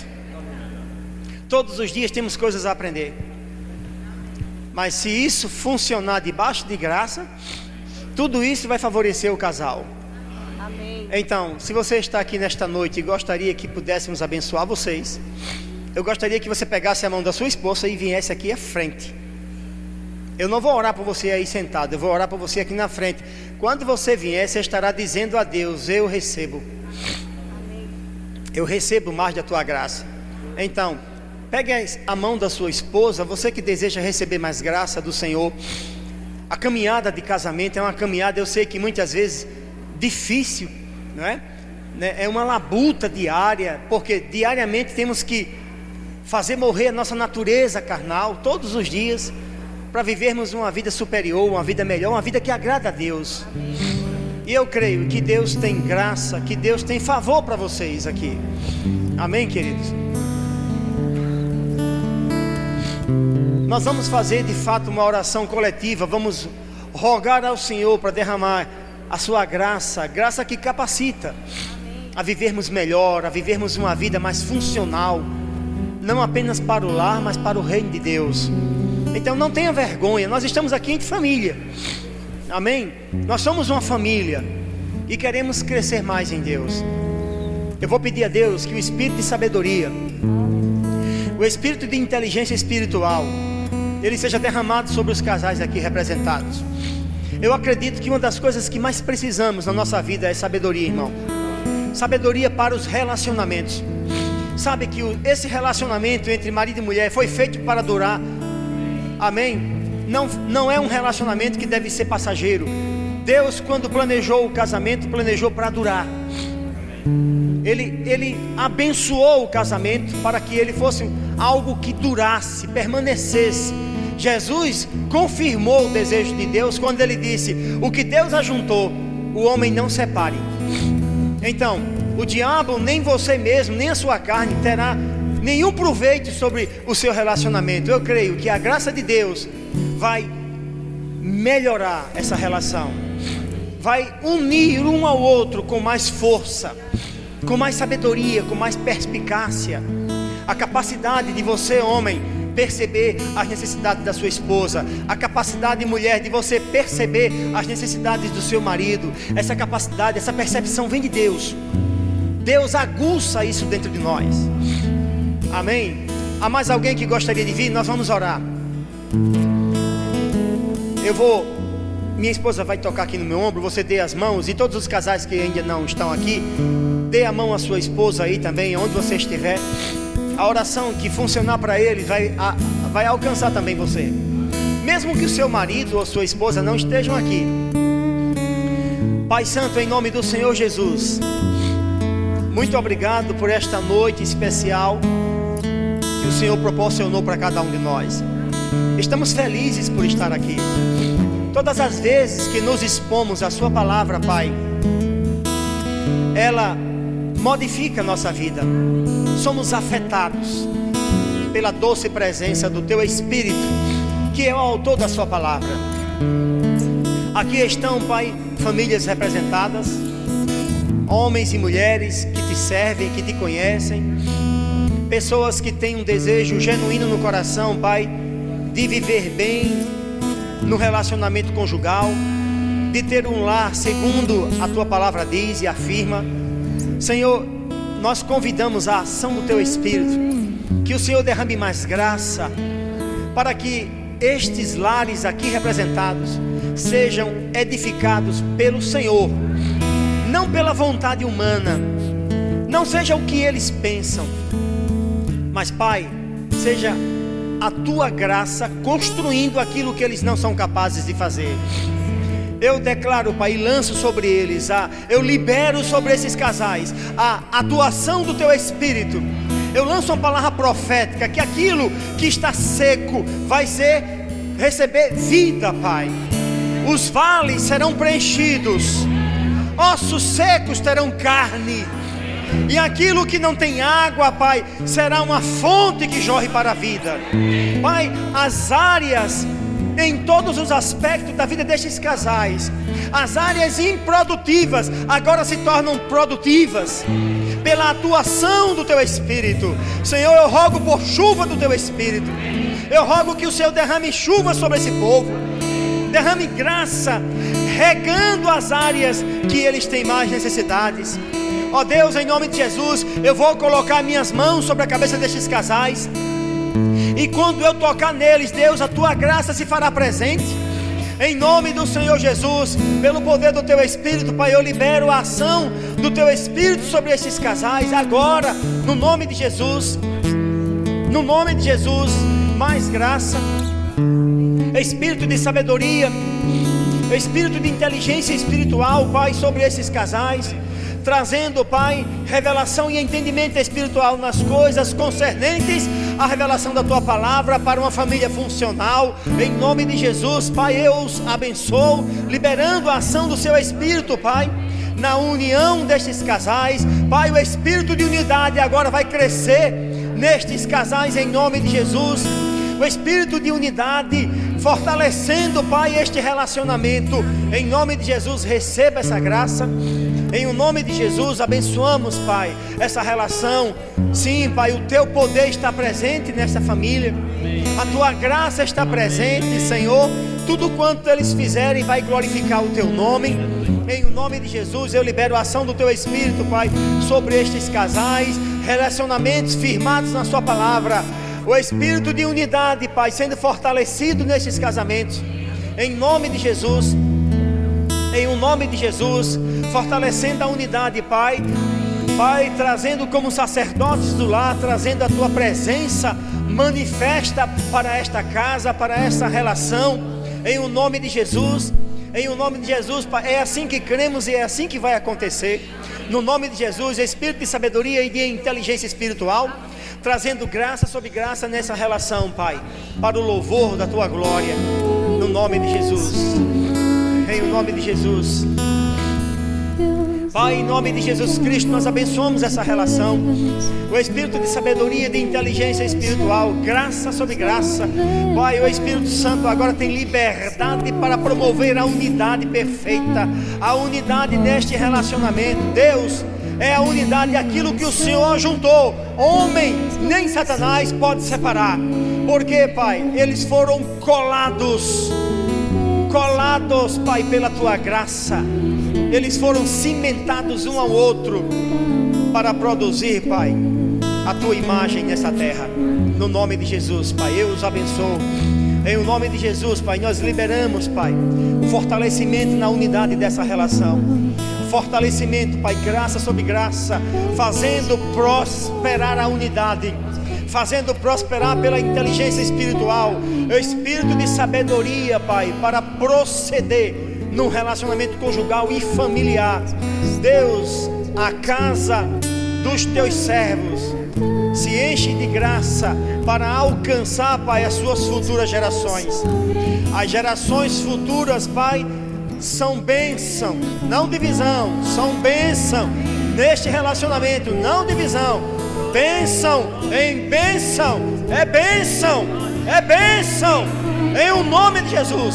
Todos os dias temos coisas a aprender. Mas se isso funcionar debaixo de graça, tudo isso vai favorecer o casal. Amém. Então, se você está aqui nesta noite e gostaria que pudéssemos abençoar vocês, eu gostaria que você pegasse a mão da sua esposa e viesse aqui à frente. Eu não vou orar por você aí sentado, eu vou orar por você aqui na frente. Quando você vier, você estará dizendo a Deus: eu recebo. Eu recebo mais da tua graça. Então, pegue a mão da sua esposa, você que deseja receber mais graça do Senhor. A caminhada de casamento é uma caminhada, eu sei que muitas vezes difícil, não é? É uma labuta diária, porque diariamente temos que fazer morrer a nossa natureza carnal todos os dias, para vivermos uma vida superior, uma vida melhor, uma vida que agrada a Deus. E eu creio que Deus tem graça, que Deus tem favor para vocês aqui. Amém, queridos? Nós vamos fazer de fato uma oração coletiva. Vamos rogar ao Senhor para derramar a sua graça, graça que capacita a vivermos melhor, a vivermos uma vida mais funcional, não apenas para o lar, mas para o reino de Deus. Então não tenha vergonha, nós estamos aqui entre família. Amém? Nós somos uma família e queremos crescer mais em Deus. Eu vou pedir a Deus que o espírito de sabedoria, o espírito de inteligência espiritual, ele seja derramado sobre os casais aqui representados. Eu acredito que uma das coisas que mais precisamos na nossa vida é sabedoria, irmão. Sabedoria para os relacionamentos. Sabe que esse relacionamento entre marido e mulher foi feito para durar. Amém? Não é um relacionamento que deve ser passageiro. Deus, quando planejou o casamento, planejou para durar. Ele abençoou o casamento para que ele fosse algo que durasse, permanecesse. Jesus confirmou o desejo de Deus quando ele disse: o que Deus ajuntou, o homem não separe. Então, o diabo, nem você mesmo, nem a sua carne terá nenhum proveito sobre o seu relacionamento. Eu creio que a graça de Deus vai melhorar essa relação, vai unir um ao outro com mais força, com mais sabedoria, com mais perspicácia. A capacidade de você, homem, perceber as necessidades da sua esposa, a capacidade, mulher, de você perceber as necessidades do seu marido. Essa capacidade, essa percepção vem de Deus. Deus aguça isso dentro de nós. Amém? Há mais alguém que gostaria de vir? Nós vamos orar. Minha esposa vai tocar aqui no meu ombro. Você dê as mãos, e todos os casais que ainda não estão aqui, dê a mão à sua esposa aí também, onde você estiver. A oração que funcionar para ele vai alcançar também você, mesmo que o seu marido ou sua esposa não estejam aqui. Pai Santo, em nome do Senhor Jesus, muito obrigado por esta noite especial que o Senhor proporcionou para cada um de nós. Estamos felizes por estar aqui. Todas as vezes que nos expomos à sua palavra, Pai, ela modifica a nossa vida. Somos afetados pela doce presença do Teu Espírito, que é o autor da Sua palavra. Aqui estão, Pai, famílias representadas, homens e mulheres que Te servem, que Te conhecem, Pessoas que têm um desejo genuíno no coração, Pai, de viver bem no relacionamento conjugal, de ter um lar segundo a Tua palavra diz e afirma. Senhor, nós convidamos a ação do Teu Espírito, que o Senhor derrame mais graça, para que estes lares aqui representados sejam edificados pelo Senhor, não pela vontade humana, não seja o que eles pensam, mas Pai, seja a Tua graça construindo aquilo que eles não são capazes de fazer. Eu declaro, Pai, e lanço sobre eles, eu libero sobre esses casais a atuação do Teu Espírito. Eu lanço uma palavra profética, que aquilo que está seco vai receber vida, Pai. Os vales serão preenchidos, ossos secos terão carne, e aquilo que não tem água, Pai, será uma fonte que jorre para a vida. Pai, as áreas em todos os aspectos da vida destes casais, as áreas improdutivas agora se tornam produtivas pela atuação do Teu Espírito. Senhor, eu rogo por chuva do Teu Espírito. Eu rogo que o Senhor derrame chuva sobre esse povo, derrame graça, regando as áreas que eles têm mais necessidades. Ó Deus, em nome de Jesus, eu vou colocar minhas mãos sobre a cabeça destes casais, e quando eu tocar neles, Deus, a Tua graça se fará presente. Em nome do Senhor Jesus, pelo poder do Teu Espírito, Pai, eu libero a ação do Teu Espírito sobre esses casais agora, no nome de Jesus. No nome de Jesus, mais graça, Espírito de sabedoria, Espírito de inteligência espiritual, Pai, sobre esses casais, trazendo, Pai, revelação e entendimento espiritual nas coisas concernentes à revelação da Tua palavra para uma família funcional. Em nome de Jesus, Pai, eu os abençoo, liberando a ação do Seu Espírito, Pai, na união destes casais. Pai, o Espírito de unidade agora vai crescer nestes casais, em nome de Jesus. O Espírito de unidade fortalecendo, Pai, este relacionamento. Em nome de Jesus, receba essa graça. Em o nome de Jesus, abençoamos, Pai, essa relação. Sim, Pai, o Teu poder está presente nessa família. A Tua graça está presente, Senhor. Tudo quanto eles fizerem vai glorificar o Teu nome. Em o nome de Jesus, eu libero a ação do Teu Espírito, Pai, sobre estes casais, relacionamentos firmados na Sua palavra. O Espírito de unidade, Pai, sendo fortalecido nesses casamentos. Em nome de Jesus. Em o nome de Jesus, fortalecendo a unidade, Pai. Pai, trazendo como sacerdotes do lar, trazendo a Tua presença manifesta para esta casa, para esta relação. Em o nome de Jesus. Em o nome de Jesus, Pai, é assim que cremos e é assim que vai acontecer. No nome de Jesus, Espírito de sabedoria e de inteligência espiritual, trazendo graça sobre graça nessa relação, Pai, para o louvor da Tua glória. No nome de Jesus. Em nome de Jesus, Pai, em nome de Jesus Cristo, nós abençoamos essa relação. O Espírito de sabedoria, de inteligência espiritual, graça sobre graça. Pai, o Espírito Santo agora tem liberdade para promover a unidade perfeita, a unidade neste relacionamento. Deus, é a unidade, aquilo que o Senhor juntou, homem nem Satanás pode separar. Porque, Pai, eles foram colados, Pai, pela Tua graça. Eles foram cimentados um ao outro para produzir, Pai, a Tua imagem nessa terra. No nome de Jesus, Pai, eu os abençoo. Em nome de Jesus, Pai, nós liberamos, Pai, o fortalecimento na unidade dessa relação. Fortalecimento, Pai, graça sobre graça, fazendo prosperar a unidade, fazendo prosperar pela inteligência espiritual, o espírito de sabedoria, Pai, para proceder num relacionamento conjugal e familiar. Deus, a casa dos Teus servos se enche de graça para alcançar, Pai, as suas futuras gerações. As gerações futuras, Pai, são bênção, não divisão. São bênção neste relacionamento, não divisão. Bênção em bênção, é bênção, é bênção. Em o nome de Jesus.